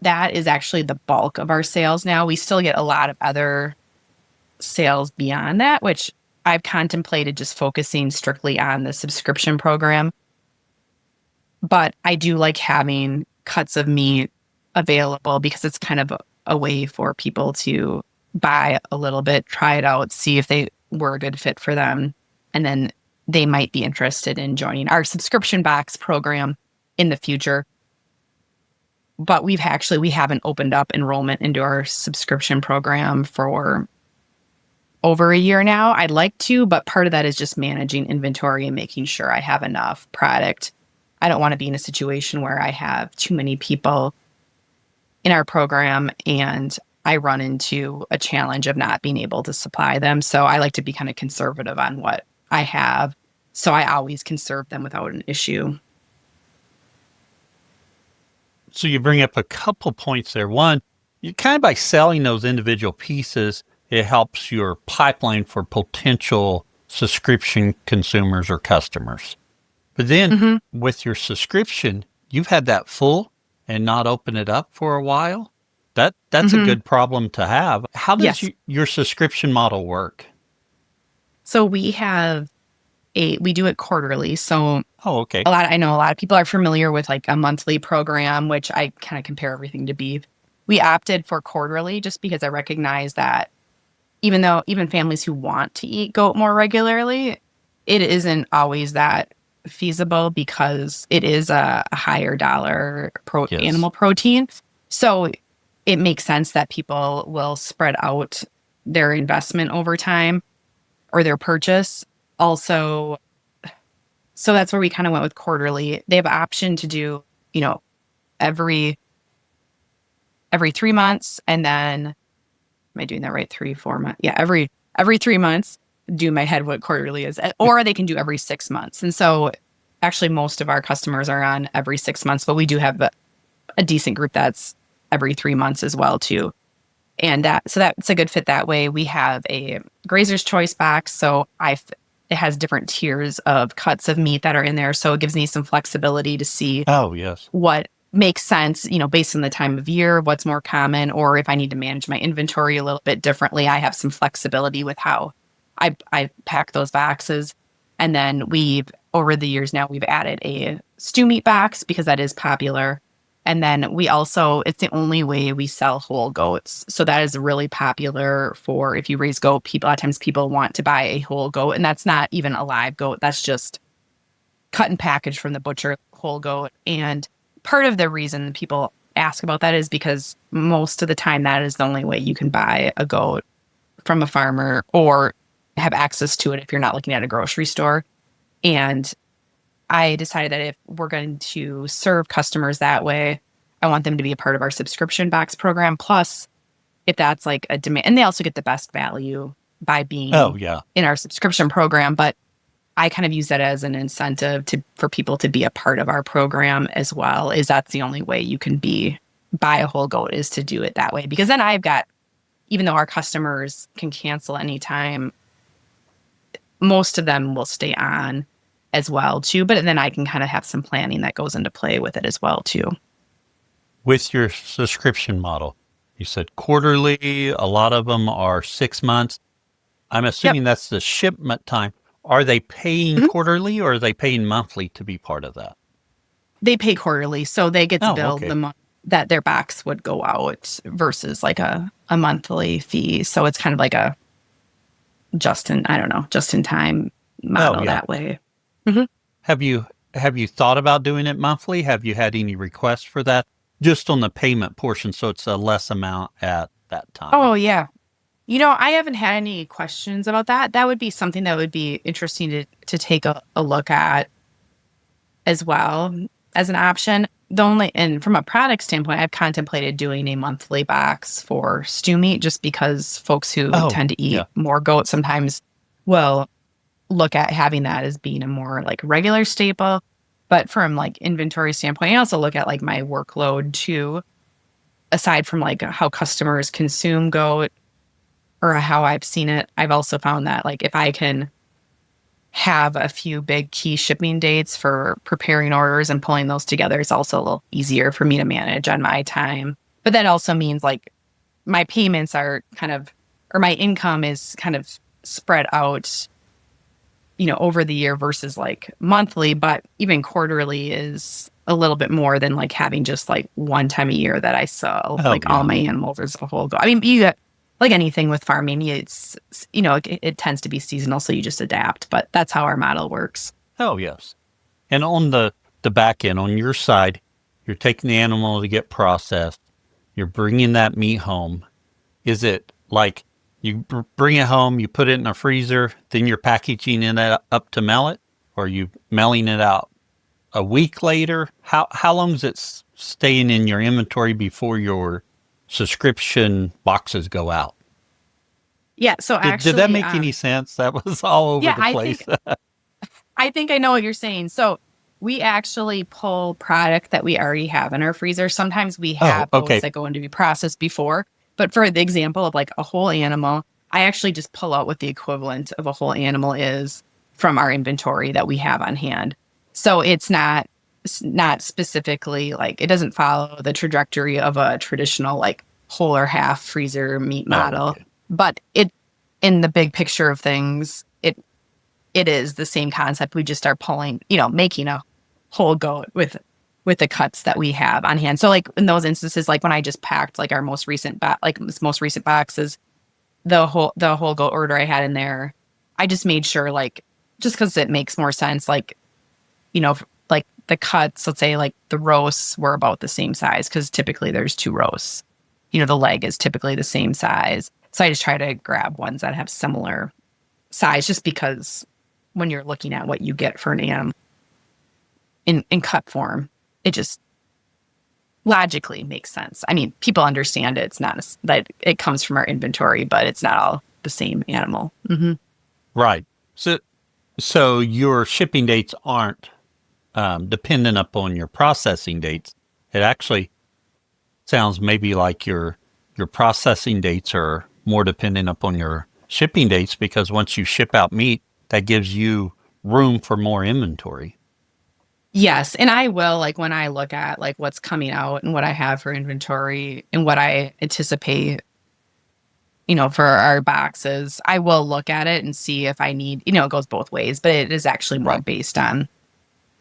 that is actually the bulk of our sales now. We still get a lot of other sales beyond that, which I've contemplated just focusing strictly on the subscription program. But I do like having cuts of meat available because it's kind of a way for people to buy a little bit, try it out, see if they were a good fit for them. And then they might be interested in joining our subscription box program in the future. But we haven't opened up enrollment into our subscription program for over a year now. I'd like to, but part of that is just managing inventory and making sure I have enough product. I don't want to be in a situation where I have too many people in our program and I run into a challenge of not being able to supply them. So I like to be kind of conservative on what I have. So I always conserve them without an issue. So you bring up a couple points there. One, you kind of by selling those individual pieces, it helps your pipeline for potential subscription consumers or customers. But then with your subscription, you've had that full and not open it up for a while. That's a good problem to have. How does your subscription model work? So we do it quarterly. So okay. I know a lot of people are familiar with like a monthly program, which I kind of compare everything to beef. We opted for quarterly just because I recognize that even families who want to eat goat more regularly, it isn't always that feasible because it is a higher dollar animal protein. So it makes sense that people will spread out their investment over time or their purchase. Also, so that's where we kind of went with quarterly. They have an option to do, every 3 months, and then am I doing that right? 3, 4 months? Yeah, every every 3 months, do my head what quarterly is, or they can do every 6 months. And so actually most of our customers are on every 6 months, but we do have a decent group that's every 3 months as well too. And so that's a good fit that way. We have a grazer's choice box. So it has different tiers of cuts of meat that are in there. So it gives me some flexibility to see what makes sense, based on the time of year, what's more common, or if I need to manage my inventory a little bit differently, I have some flexibility with how I pack those boxes. And then over the years now, we've added a stew meat box because that is popular. And then it's the only way we sell whole goats. So that is really popular for if you raise goat, a lot of times people want to buy a whole goat, and that's not even a live goat. That's just cut and packaged from the butcher, whole goat. And part of the reason people ask about that is because most of the time that is the only way you can buy a goat from a farmer or have access to it if you're not looking at a grocery store. And I decided that if we're going to serve customers that way, I want them to be a part of our subscription box program. Plus, if that's like a demand, and they also get the best value by being in our subscription program. But I kind of use that as an incentive for people to be a part of our program as well. Is that's the only way you can buy a whole goat is to do it that way. Because then even though our customers can cancel anytime, most of them will stay on as well too, but then I can kind of have some planning that goes into play with it as well too. With your subscription model, you said quarterly, a lot of them are 6 months. I'm assuming that's the shipment time. Are they paying quarterly or are they paying monthly to be part of that? They pay quarterly, so they get to bill the month that their box would go out versus like a monthly fee. So it's kind of like a just in time model that way. Mm-hmm. Have you thought about doing it monthly? Have you had any requests for that? Just on the payment portion, so it's a less amount at that time. Oh, yeah. I haven't had any questions about that. That would be something that would be interesting to take a look at as well as an option. And from a product standpoint, I've contemplated doing a monthly box for stew meat just because folks who tend to eat more goat sometimes will look at having that as being a more like regular staple. But from like inventory standpoint, I also look at like my workload too, aside from like how customers consume goat or how I've seen it. I've also found that like if I can have a few big key shipping dates for preparing orders and pulling those together, it's also a little easier for me to manage on my time. But that also means like my payments are or my income is kind of spread out over the year versus like monthly, but even quarterly is a little bit more than like having just like one time a year that I sell all my animals as a whole goat. I mean, you get like anything with farming, it's, it tends to be seasonal, so you just adapt, but that's how our model works. Oh, yes. And on the back end, on your side, you're taking the animal to get processed. You're bringing that meat home. Is it like you bring it home, you put it in a freezer, then you're packaging it up to mail it? Or are you mailing it out a week later? How long is it staying in your inventory before your subscription boxes go out? Yeah, so actually... Did that make any sense? That was all over the place. I think I know what you're saying. So we actually pull product that we already have in our freezer. Sometimes we have those that go in to be processed before. But for the example of like a whole animal, I actually just pull out what the equivalent of a whole animal is from our inventory that we have on hand. So it's not specifically like, it doesn't follow the trajectory of a traditional like whole or half freezer meat model. But in the big picture of things, it is the same concept. We just start pulling, making a whole goat with the cuts that we have on hand. So like in those instances, like when I just packed like our most recent boxes, the whole goat order I had in there, I just made sure like, just because it makes more sense, like, like the cuts, let's say like the roasts were about the same size because typically there's 2 roasts. The leg is typically the same size. So I just try to grab ones that have similar size just because when you're looking at what you get for an animal in cut form, it just logically makes sense. I mean, people understand it. It's not that it comes from our inventory, but it's not all the same animal. Right. So your shipping dates aren't dependent upon your processing dates. It actually sounds maybe like your processing dates are more dependent upon your shipping dates, because once you ship out meat, that gives you room for more inventory. Yes. And I will, like, when I look at like what's coming out and what I have for inventory and what I anticipate, for our boxes, I will look at it and see if I need, it goes both ways, but it is actually more Right. based on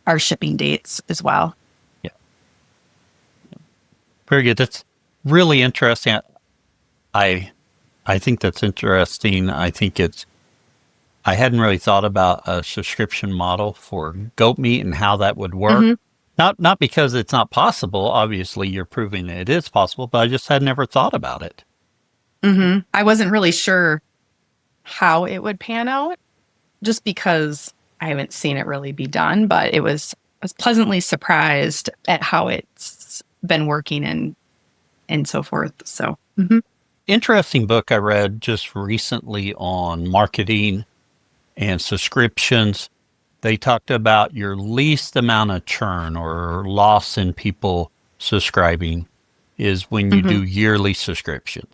our shipping dates as well. Yeah. Very good. That's really interesting. I think that's interesting. I hadn't really thought about a subscription model for goat meat and how that would work. Not because it's not possible. Obviously, you're proving that it is possible, but I just had never thought about it. I wasn't really sure how it would pan out, just because I haven't seen it really be done, but I was pleasantly surprised at how it's been working and so forth. So, Interesting book I read just recently on marketing and subscriptions. They talked about your least amount of churn or loss in people subscribing is when you do yearly subscriptions.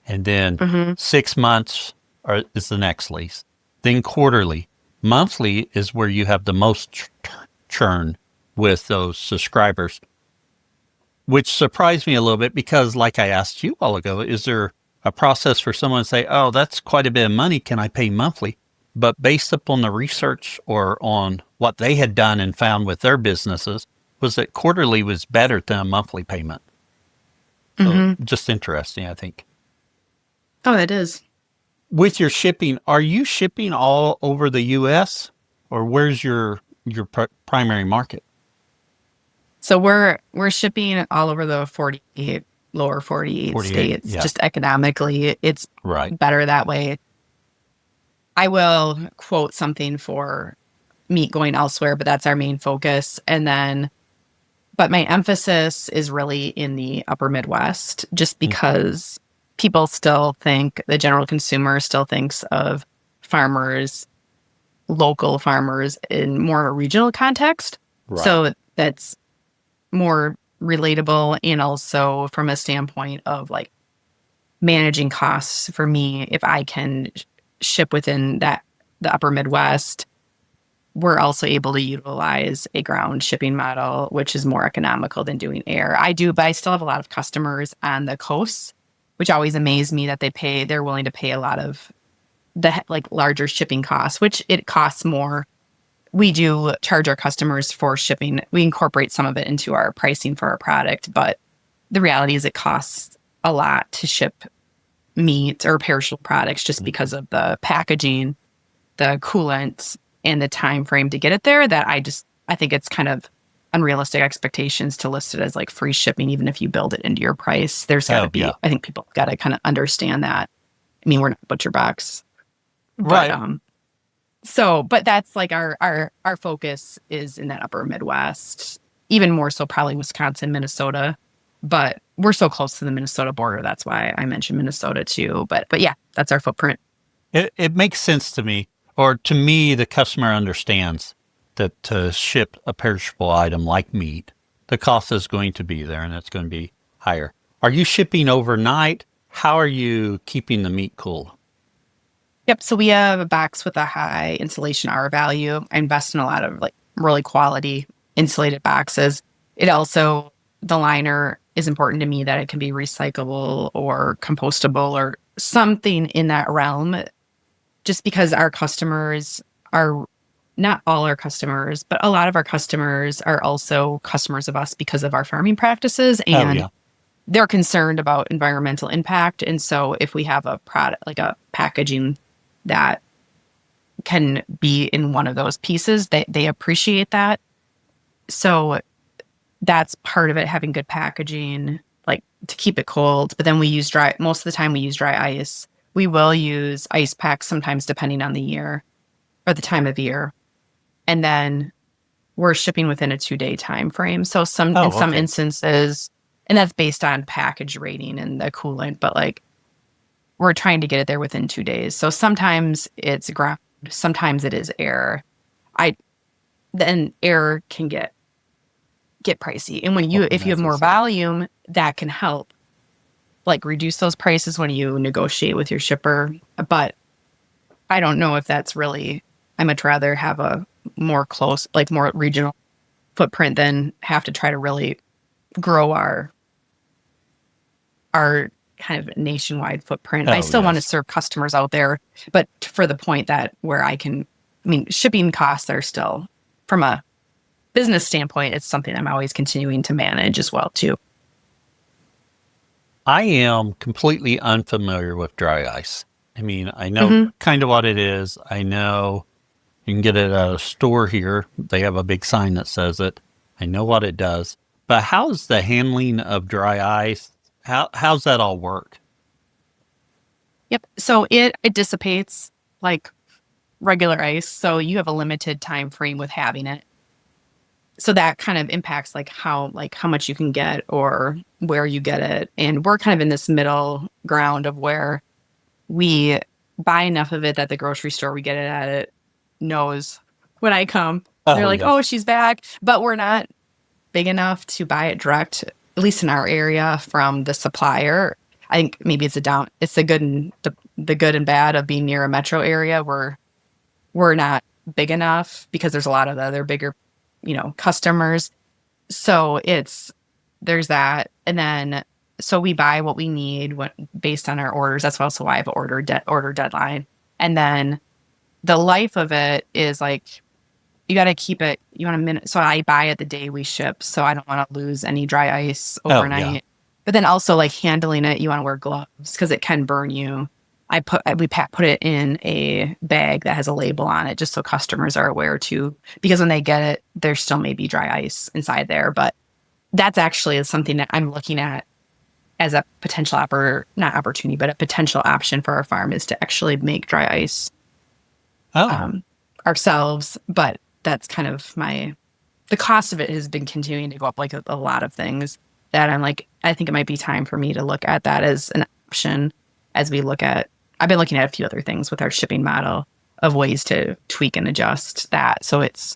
And then 6 months is the next lease. Then quarterly. Monthly is where you have the most churn with those subscribers, which surprised me a little bit because, like I asked you a while ago, is there a process for someone to say, oh, that's quite a bit of money, can I pay monthly? But based upon the research or on what they had done and found with their businesses, was that quarterly was better than a monthly payment. So just interesting, I think. Oh, it is. With your shipping, are you shipping all over the U.S. or where's your primary market? So we're shipping all over the lower 48 states. Yeah. Just economically, it's Right. better that way. I will quote something for meat going elsewhere, but that's our main focus. But my emphasis is really in the upper Midwest, just because people still think, the general consumer still thinks of farmers, local farmers, in more a regional context. Right. So that's more relatable, and also from a standpoint of like managing costs for me, if I can ship within the upper Midwest, we're also able to utilize a ground shipping model, which is more economical than doing air. But I still have a lot of customers on the coast, which always amazed me that they're willing to pay a lot of the like larger shipping costs, which it costs more. We do charge our customers for shipping. We incorporate some of it into our pricing for our product, but the reality is it costs a lot to ship meat or perishable products just because of the packaging, the coolant, and the time frame to get it there, that I think it's kind of unrealistic expectations to list it as like free shipping, even if you build it into your price. There's got to be, I think people got to kind of understand that. I mean, we're not Butcher Box. Right. But that's like our focus is in that upper Midwest, even more so probably Wisconsin, Minnesota, but we're so close to the Minnesota border. That's why I mentioned Minnesota too. But yeah, that's our footprint. It makes sense to me, or to me, the customer understands that to ship a perishable item like meat, the cost is going to be there and it's going to be higher. Are you shipping overnight? How are you keeping the meat cool? Yep. So we have a box with a high insulation R value. I invest in a lot of like really quality insulated boxes. It also, the liner is important to me, that it can be recyclable or compostable or something in that realm, just because our customers are, not all our customers, but a lot of our customers are also customers of us because of our farming practices, and they're concerned about environmental impact. And so if we have a product, like a packaging that can be in one of those pieces, they appreciate that. So that's part of it, having good packaging, like to keep it cold. But then we use most of the time we use dry ice. We will use ice packs sometimes depending on the year or the time of year. And then we're shipping within a 2-day time frame. So some instances, and that's based on package rating and the coolant, but like we're trying to get it there within 2 days. So sometimes it's ground, sometimes it is air. Then air can get pricey. And if you have more volume, that can help like reduce those prices when you negotiate with your shipper. But I don't know if that's really, I much rather have a more close, like more regional footprint than have to try to really grow our kind of nationwide footprint. I still want to serve customers out there, but for the point that where shipping costs are still, from a business standpoint, it's something I'm always continuing to manage as well too. I am completely unfamiliar with dry ice. I mean, I know kind of what it is. I know you can get it at a store here. They have a big sign that says it. I know what it does. But how's the handling of dry ice? How's that all work? Yep. So it dissipates like regular ice. So you have a limited time frame with having it. So that kind of impacts like how much you can get or where you get it. And we're kind of in this middle ground of where we buy enough of it that the grocery store we get it at it knows when I come. They're like, oh, she's back. But we're not big enough to buy it direct, at least in our area, from the supplier. I think maybe it's the good and bad of being near a metro area where we're not big enough because there's a lot of the other bigger, customers. So there's that. And then, so we buy what we need based on our orders. That's also why I have an order deadline. And then the life of it is like, you got to keep it, you want a minute. So I buy it the day we ship. So I don't want to lose any dry ice overnight. Oh, yeah. But then also like handling it, you want to wear gloves because it can burn you. We put it in a bag that has a label on it just so customers are aware too, because when they get it, there still may be dry ice inside there. But that's actually something that I'm looking at as a potential not opportunity, but a potential option for our farm is to actually make dry ice ourselves. But that's kind of the cost of it has been continuing to go up like a lot of things that I'm like, I think it might be time for me to look at that as an option as we look at, I've been looking at a few other things with our shipping model of ways to tweak and adjust that. So it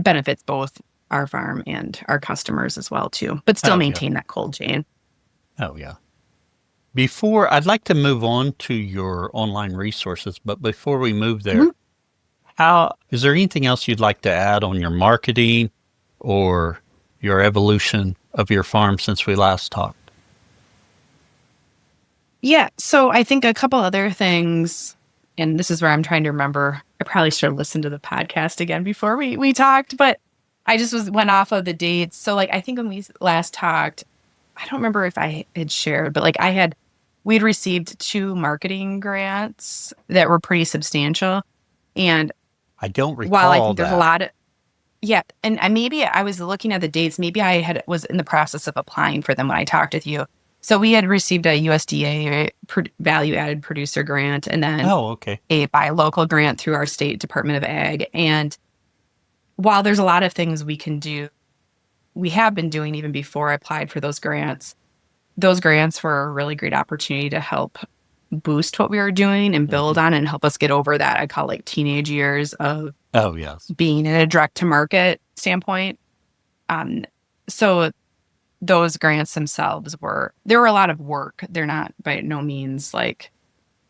benefits both our farm and our customers as well too, but still maintain that cold chain. Oh yeah. I'd like to move on to your online resources, but before we move there, is there anything else you'd like to add on your marketing or your evolution of your farm since we last talked? Yeah. So I think a couple other things, and this is where I'm trying to remember, I probably should have listened to the podcast again before we talked, but I just went off of the dates. So like, I think when we last talked, I don't remember if I had shared, but like we'd received 2 marketing grants that were pretty substantial. And I don't recall while I think there's a lot of, yeah. And maybe I was looking at the dates, maybe I was in the process of applying for them when I talked with you. So we had received a USDA value-added producer grant, and then a buy local grant through our state Department of Ag. And while there's a lot of things we can do, we have been doing even before I applied for those grants. Those grants were a really great opportunity to help boost what we were doing and build on and help us get over that. I call like teenage years of being in a direct-to-market standpoint. So those grants themselves there were a lot of work. They're not by no means like,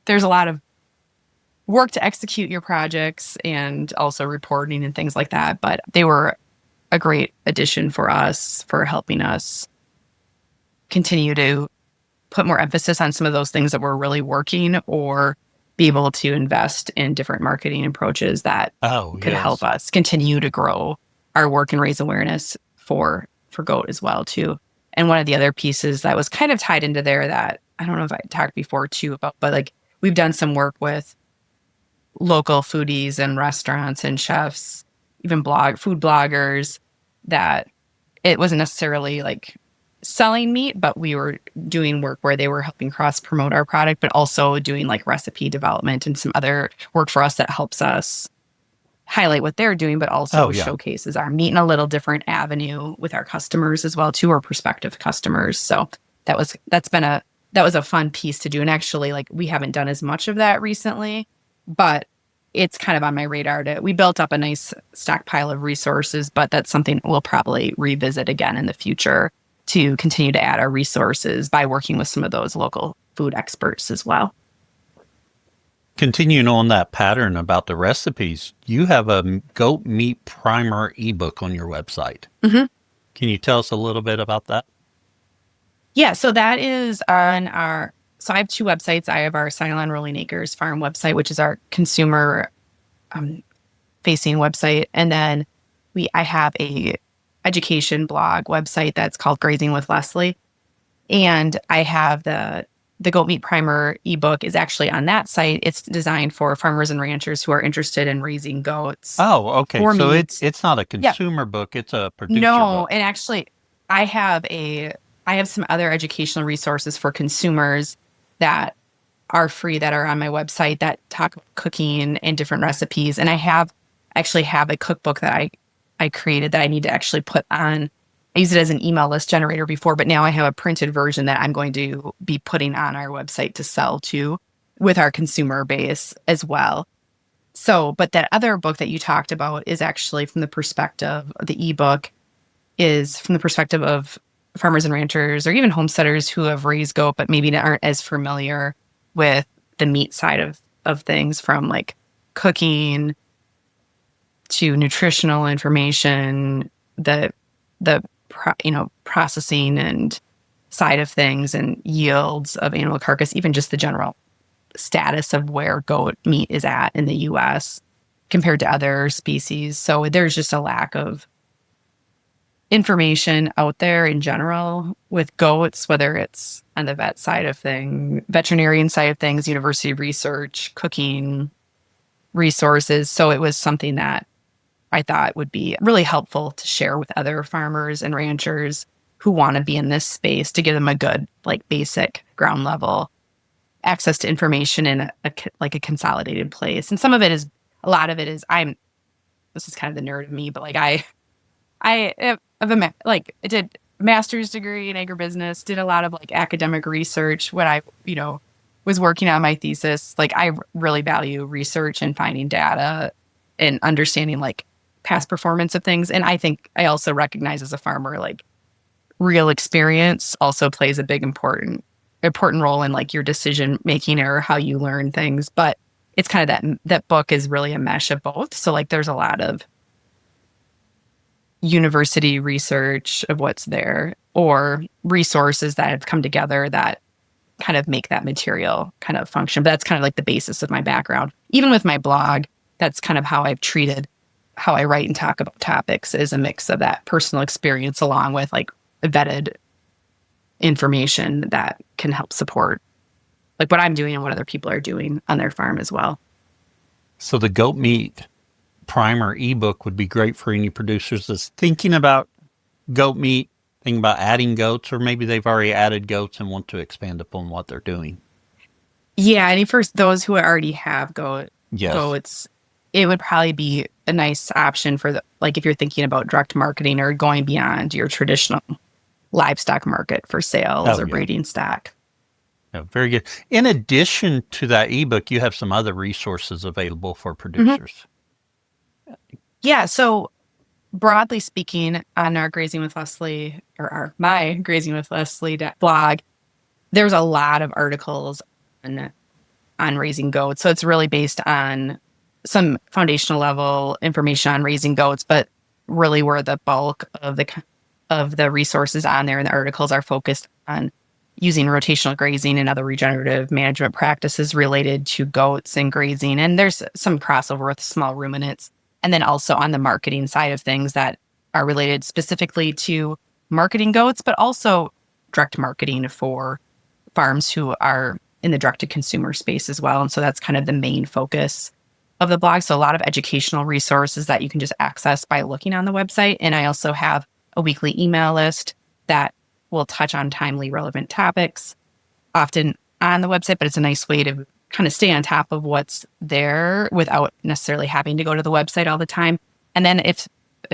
there's a lot of work to execute your projects and also reporting and things like that. But they were a great addition for us for helping us continue to put more emphasis on some of those things that were really working or be able to invest in different marketing approaches that could help us continue to grow our work and raise awareness for goat as well too. And one of the other pieces that was kind of tied into there that I don't know if I talked before too about, but like we've done some work with local foodies and restaurants and chefs, even food bloggers, that it wasn't necessarily like selling meat, but we were doing work where they were helping cross promote our product, but also doing like recipe development and some other work for us that helps us highlight what they're doing, but also showcases our meat in a little different avenue with our customers as well too, or prospective customers. So that's been that was a fun piece to do. And actually, like, we haven't done as much of that recently, but it's kind of on my radar we built up a nice stockpile of resources, but that's something we'll probably revisit again in the future to continue to add our resources by working with some of those local food experts as well. Continuing on that pattern about the recipes, you have a goat meat primer ebook on your website. Mm-hmm. Can you tell us a little bit about that? Yeah, so that is on so I have two websites. I have our Cylon Rolling Acres farm website, which is our consumer facing website. And then I have a education blog website that's called Grazing with Leslie. And I have the Goat Meat Primer ebook is actually on that site. It's designed for farmers and ranchers who are interested in raising goats. Oh, okay. So it's not a consumer book, it's a producer book. And actually I have some other educational resources for consumers that are free that are on my website that talk about cooking and different recipes. And I actually have a cookbook that I created that I need to actually put on. I used it as an email list generator before, but now I have a printed version that I'm going to be putting on our website to sell to with our consumer base as well. So, but that other book that you talked about is actually from the perspective, the ebook is from the perspective of farmers and ranchers or even homesteaders who have raised goat, but maybe aren't as familiar with the meat side of things, from like cooking to nutritional information, the processing and side of things and yields of animal carcass, even just the general status of where goat meat is at in the U.S. compared to other species. So there's just a lack of information out there in general with goats, whether it's on the vet side of things, veterinarian side of things, university research, cooking resources. So it was something that I thought would be really helpful to share with other farmers and ranchers who want to be in this space, to give them a good, like, basic ground level access to information in a consolidated place. And a lot of it is, this is kind of the nerd of me, but like I did a master's degree in agribusiness, did a lot of like academic research when I, was working on my thesis. Like, I really value research and finding data and understanding like past performance of things. And I think I also recognize as a farmer, like, real experience also plays a big important role in like your decision making or how you learn things. But it's kind of that book is really a mesh of both. So like there's a lot of university research of what's there or resources that have come together that kind of make that material kind of function. But that's kind of like the basis of my background. Even with my blog, that's kind of how I've treated how I write and talk about topics, is a mix of that personal experience along with like vetted information that can help support like what I'm doing and what other people are doing on their farm as well. So the Goat Meat Primer ebook would be great for any producers that's thinking about goat meat, thinking about adding goats, or maybe they've already added goats and want to expand upon what they're doing. Yeah, and for those who already have goats, it would probably be a nice option for if you're thinking about direct marketing or going beyond your traditional livestock market for sales or breeding stock. Yeah, very good. In addition to that ebook, you have some other resources available for producers. Mm-hmm. Yeah, so broadly speaking, on our Grazing with Leslie or my Grazing with Leslie blog, there's a lot of articles on raising goats. So it's really based on some foundational level information on raising goats, but really where the bulk of the resources on there and the articles are focused on using rotational grazing and other regenerative management practices related to goats and grazing. And there's some crossover with small ruminants. And then also on the marketing side of things that are related specifically to marketing goats, but also direct marketing for farms who are in the direct-to-consumer space as well. And so that's kind of the main focus of the blog. So a lot of educational resources that you can just access by looking on the website. And I also have a weekly email list that will touch on timely, relevant topics, often on the website, but it's a nice way to kind of stay on top of what's there without necessarily having to go to the website all the time. And then if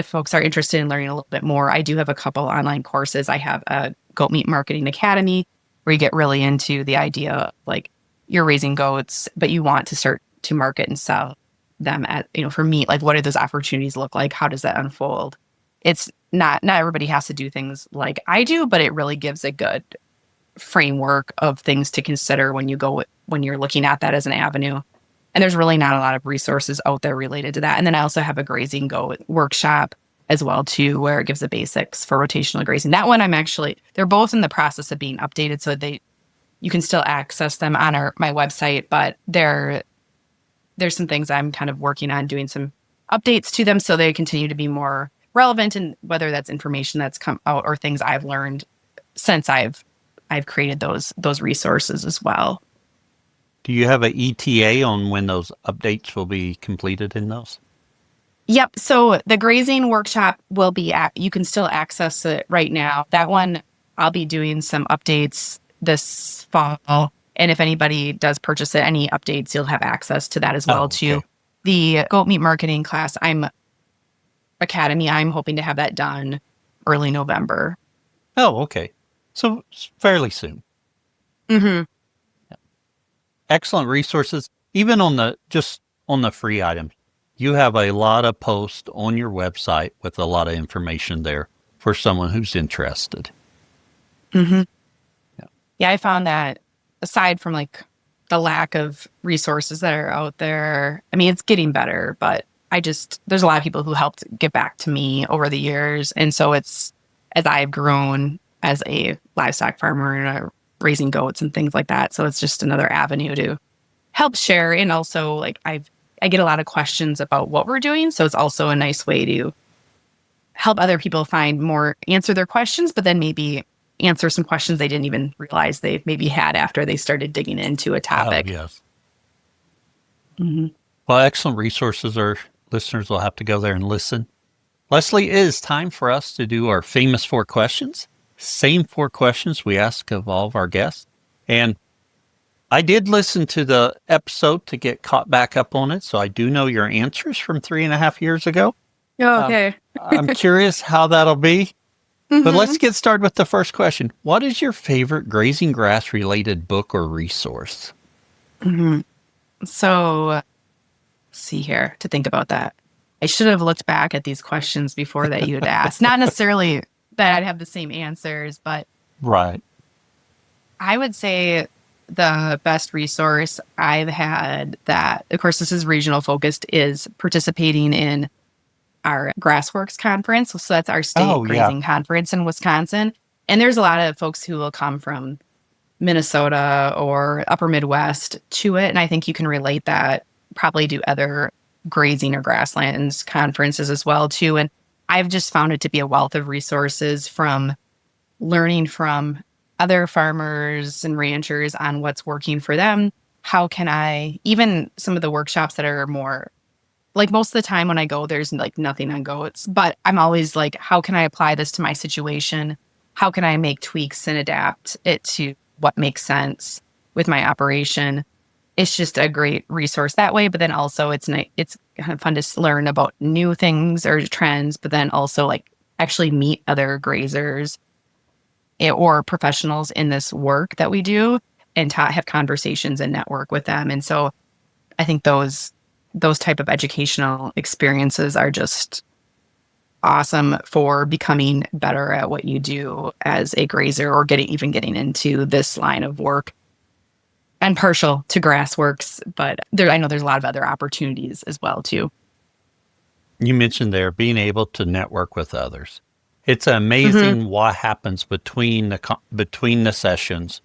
folks are interested in learning a little bit more, I do have a couple online courses. I have a Goat Meat Marketing Academy where you get really into the idea of like you're raising goats, but you want to start to market and sell them at, for meat. Like, what do those opportunities look like? How does that unfold? It's not everybody has to do things like I do, but it really gives a good framework of things to consider when you're looking at that as an avenue. And there's really not a lot of resources out there related to that. And then I also have a grazing goat workshop as well too, where it gives the basics for rotational grazing. That one they're both in the process of being updated, so you can still access them on my website, but there's some things I'm kind of working on doing some updates to them so they continue to be more relevant, and whether that's information that's come out or things I've learned since I've created those resources as well. Do you have an ETA on when those updates will be completed in those? Yep. So the grazing workshop will be you can still access it right now. That one, I'll be doing some updates this fall. And if anybody does purchase it, any updates, you'll have access to that as well too. The goat meat marketing class, I'm hoping to have that done early November. Oh, okay. So it's fairly soon. Mm-hmm. Yeah. Excellent resources. Even on the free items, you have a lot of posts on your website with a lot of information there for someone who's interested. Mm-hmm. Yeah, I found that aside from like the lack of resources that are out there, I mean, it's getting better, but there's a lot of people who helped get back to me over the years. And so as I've grown as a livestock farmer and raising goats and things like that. So it's just another avenue to help share. And also like I get a lot of questions about what we're doing. So it's also a nice way to help other people answer their questions, but then maybe answer some questions they didn't even realize they maybe had after they started digging into a topic. Oh, yes. Mm-hmm. Well, excellent resources. Our listeners will have to go there and listen. Leslie, it is time for us to do our famous 4 questions. Same 4 questions we ask of all of our guests. And I did listen to the episode to get caught back up on it, so I do know your answers from 3.5 years ago. Oh, okay. I'm curious how that'll be. Mm-hmm. But let's get started with the first question. What is your favorite grazing grass related book or resource? Mm-hmm. So, let's see here to think about that. I should have looked back at these questions before that you had asked. Not necessarily that I'd have the same answers, but right. I would say the best resource I've had that, of course, this is regional focused, is participating in our Grassworks conference. So that's our state grazing conference in Wisconsin. And there's a lot of folks who will come from Minnesota or upper Midwest to it. And I think you can relate that probably to other grazing or grasslands conferences as well too. And I've just found it to be a wealth of resources from learning from other farmers and ranchers on what's working for them. How can even some of the workshops that are more, like most of the time when I go, there's like nothing on goats, but I'm always like, how can I apply this to my situation? How can I make tweaks and adapt it to what makes sense with my operation? It's just a great resource that way. But then also it's kind of fun to learn about new things or trends, but then also like actually meet other grazers or professionals in this work that we do and have conversations and network with them. And so I think those type of educational experiences are just awesome for becoming better at what you do as a grazer or getting into this line of work. I'm partial to Grassworks, but I know there's a lot of other opportunities as well too. You mentioned there being able to network with others. It's amazing what happens between the sessions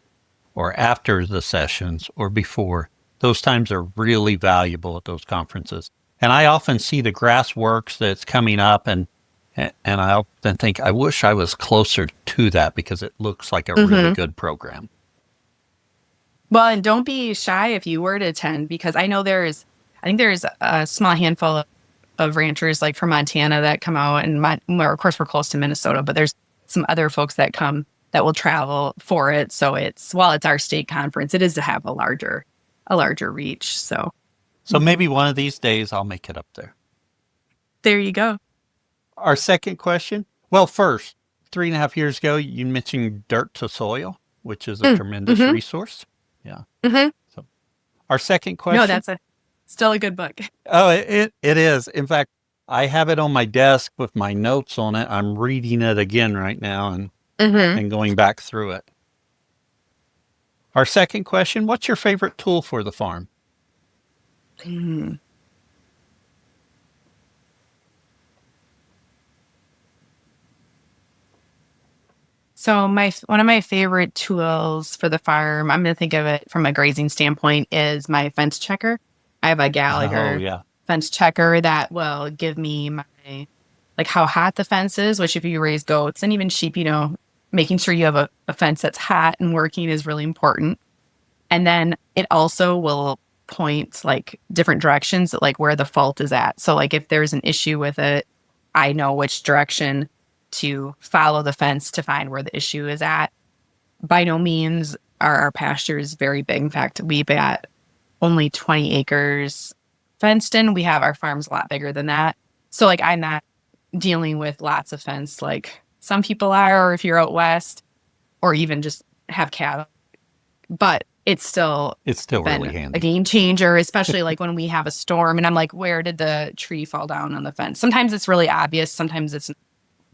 or after the sessions or before. Those times are really valuable at those conferences. And I often see the Grassworks that's coming up and I often think, I wish I was closer to that because it looks like a really good program. Well, and don't be shy if you were to attend, because I know there's a small handful of ranchers like from Montana that come out, and of course we're close to Minnesota, but there's some other folks that come that will travel for it. So while it's our state conference, it is to have a larger reach. So maybe one of these days I'll make it up there. There you go. Our second question. Well, first, 3.5 years ago, you mentioned dirt to soil. which is a tremendous resource. Yeah. So our second question. No, that's still a good book. Oh, it is. In fact, I have it on my desk with my notes on it. I'm reading it again right now and going back through it. Our second question, what's your favorite tool for the farm? So one of my favorite tools for the farm, I'm going to think of it from a grazing standpoint, is my fence checker. I have a Gallagher fence checker that will give me like how hot the fence is, which if you raise goats and even sheep, making sure you have a fence that's hot and working is really important. And then it also will point like different directions, like where the fault is at. So like if there's an issue with it, I know which direction to follow the fence to find where the issue is at. By no means are our pastures very big. In fact, we've got only 20 acres fenced in. We have our farms a lot bigger than that. So like I'm not dealing with lots of fence like some people are, or if you're out west or even just have cattle. But it's still been really handy. A game changer, especially like when we have a storm and I'm like, where did the tree fall down on the fence? Sometimes it's really obvious. Sometimes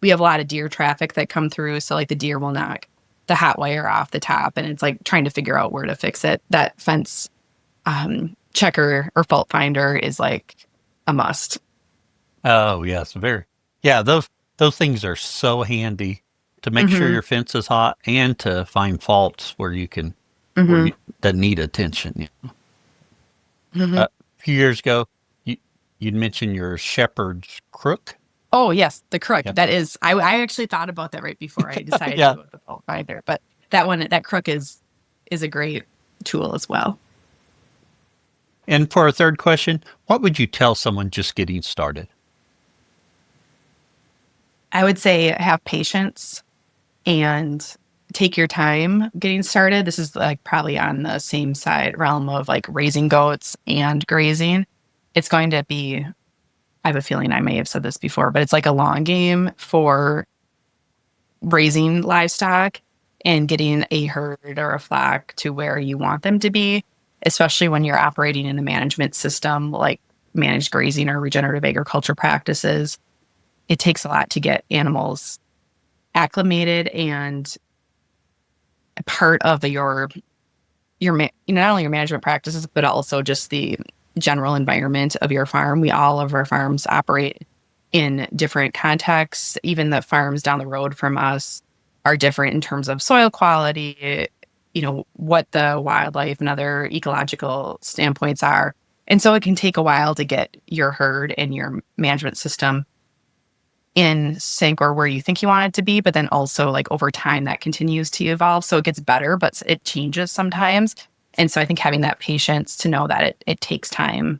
we have a lot of deer traffic that come through. So like the deer will knock the hot wire off the top and it's like trying to figure out where to fix it. That fence checker or fault finder is like a must. Oh, yes. Those things are so handy to make sure your fence is hot and to find faults where you can, that need attention. A few years ago, you'd mentioned your shepherd's crook. Oh, yes, the crook. Yep. That is, I actually thought about that right before I decided to go with the fault finder. But that crook is a great tool as well. And for our third question, what would you tell someone just getting started? I would say have patience and take your time getting started. This is like probably on the same realm of like raising goats and grazing. It's going to be, I have a feeling I may have said this before, but it's like a long game for raising livestock and getting a herd or a flock to where you want them to be, especially when you're operating in a management system like managed grazing or regenerative agriculture practices. It takes a lot to get animals acclimated and a part of your not only your management practices, but also just the general environment of your farm. All of our farms operate in different contexts. Even the farms down the road from us are different in terms of soil quality, what the wildlife and other ecological standpoints are. And so it can take a while to get your herd and your management system in sync or where you think you want it to be, but then also like over time that continues to evolve. So it gets better, but it changes sometimes. And so I think having that patience to know that it takes time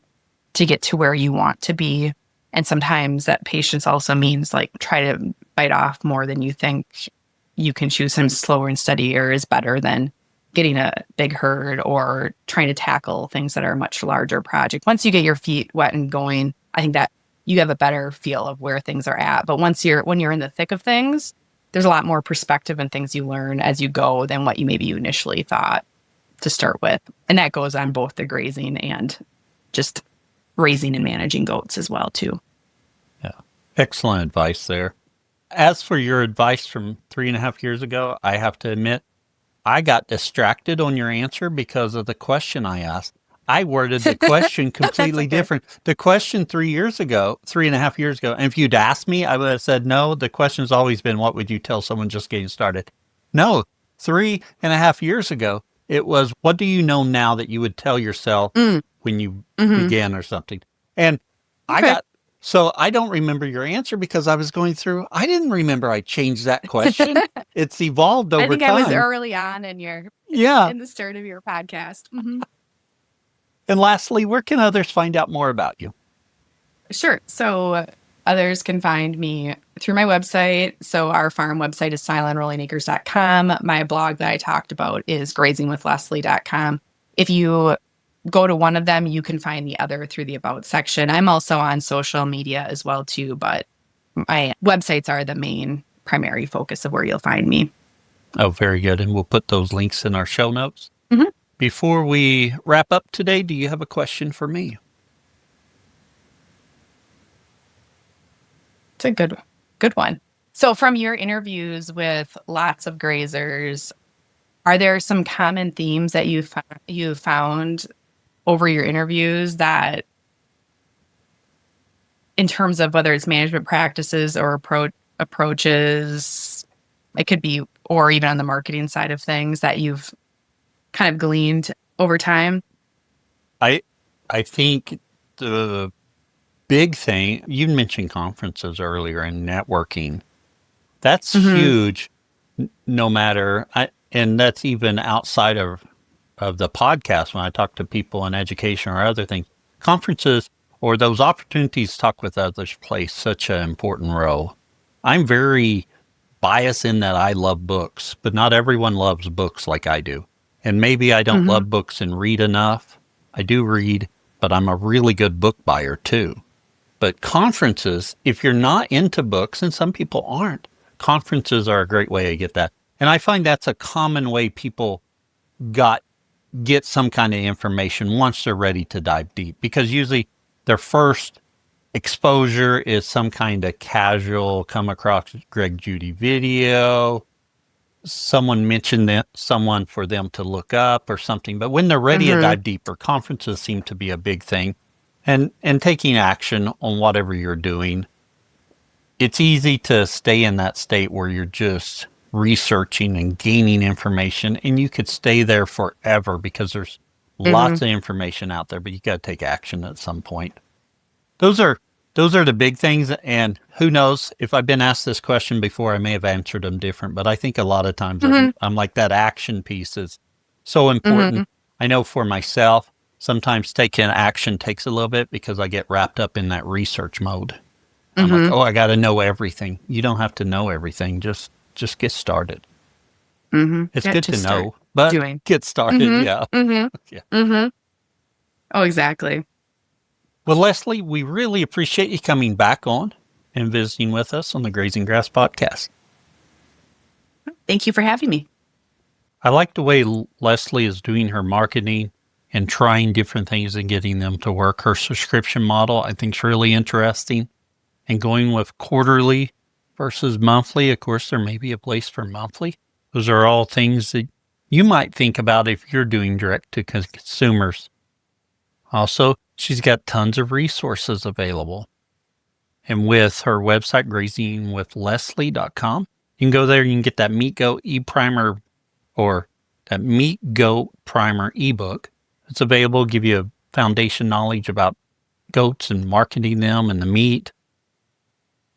to get to where you want to be. And sometimes that patience also means like try to bite off more than you think you can chew. Sometimes slower and steadier is better than getting a big herd or trying to tackle things that are a much larger project. Once you get your feet wet and going, I think that you have a better feel of where things are at. But when you're in the thick of things, there's a lot more perspective and things you learn as you go than what you initially thought to start with. And that goes on both the grazing and just raising and managing goats as well, too. Yeah. Excellent advice there. As for your advice from 3.5 years ago, I have to admit, I got distracted on your answer because of the question I asked. I worded the question completely different. The question 3.5 years ago, and if you'd asked me, I would have said, no, the question's always been, what would you tell someone just getting started? No, 3.5 years ago, it was, what do you know now that you would tell yourself when you began or something? And so I don't remember your answer because I was going through, I didn't remember I changed that question. It's evolved over time. I think I was early on in the start of your podcast. And lastly, where can others find out more about you? Sure. So others can find me through my website. So our farm website is cylonrollingacres.com. My blog that I talked about is grazingwithleslie.com. If you go to one of them, you can find the other through the About section. I'm also on social media as well, too, but my websites are the main primary focus of where you'll find me. Oh, very good. And we'll put those links in our show notes. Mhm. Before we wrap up today, do you have a question for me? It's a good one. So from your interviews with lots of grazers, are there some common themes that you found over your interviews that in terms of whether it's management practices or approaches, it could be, or even on the marketing side of things that you've kind of gleaned over time? I think the big thing, you mentioned conferences earlier and networking. That's Mhm. huge no matter and that's even outside of the podcast when I talk to people in education or other things. Conferences or those opportunities to talk with others play such an important role. I'm very biased in that I love books, but not everyone loves books like I do. And maybe I don't Mhm. love books and read enough. I do read, but I'm a really good book buyer too. But conferences, if you're not into books, and some people aren't, conferences are a great way to get that. And I find that's a common way people got get some kind of information once they're ready to dive deep, because usually their first exposure is some kind of casual come across Greg Judy video, someone mentioned that someone for them to look up or something. But when they're ready to Mhm. dive deeper, conferences seem to be a big thing. And taking action on whatever you're doing, it's easy to stay in that state where you're just researching and gaining information, and you could stay there forever because there's lots Mhm. of information out there, but you got to take action at some point. Those are those are the big things, and who knows, if I've been asked this question before, I may have answered them different, but I think a lot of times Mhm. I'm like that action piece is so important. Mhm. I know for myself, sometimes taking action takes a little bit because I get wrapped up in that research mode. I'm like, Mhm. oh, I got to know everything. You don't have to know everything. Just get started. Mhm. It's Yeah, good to just start know, but doing. get started. Mhm. Yeah. Mhm. Yeah. Mhm. Oh, exactly. Well, Leslie, we really appreciate you coming back on and visiting with us on the Grazing Grass podcast. Thank you for having me. I like the way Leslie is doing her marketing and trying different things and getting them to work. Her subscription model, I think, is really interesting. And going with quarterly versus monthly, of course, there may be a place for monthly. Those are all things that you might think about if you're doing direct to consumers. Also, she's got tons of resources available. And with her website, grazingwithleslie.com, you can go there, you can get that Meat Goat e-primer or that Meat Goat Primer ebook. It's available, give you a foundation knowledge about goats and marketing them and the meat.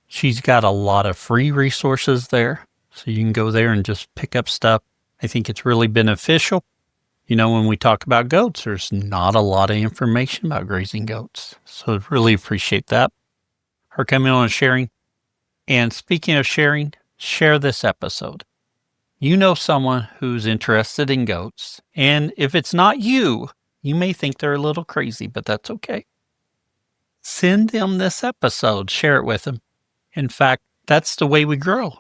She's got a lot of free resources there, so you can go there and just pick up stuff. I think it's really beneficial. You know, when we talk about goats, there's not a lot of information about grazing goats. So I really appreciate that. Her coming on and sharing. And speaking of sharing, share this episode. You know someone who's interested in goats, and if it's not you, you may think they're a little crazy, but that's okay. Send them this episode, share it with them. In fact, that's the way we grow,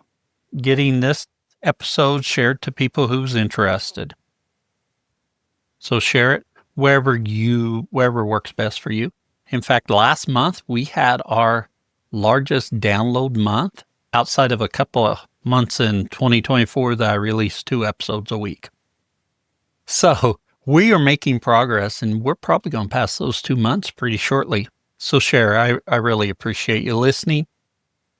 getting this episode shared to people who's interested. So share it wherever works best for you. In fact, last month we had our largest download month outside of a couple of months in 2024 that I released 2 episodes a week. So we are making progress, and we're probably going to pass those 2 months pretty shortly. So share. I really appreciate you listening.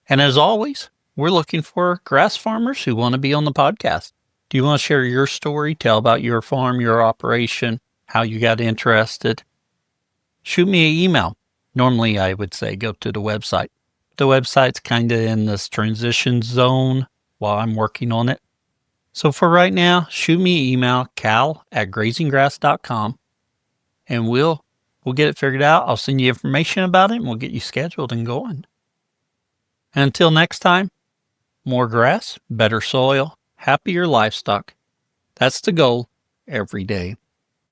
And as always, we're looking for grass farmers who want to be on the podcast. Do you want to share your story, tell about your farm, your operation, how you got interested? Shoot me an email. Normally, I would say go to the website. The website's kind of in this transition zone while I'm working on it. So for right now, shoot me an email, cal@grazinggrass.com, and we'll get it figured out. I'll send you information about it, and we'll get you scheduled and going. And until next time, more grass, better soil, happier livestock. That's the goal every day.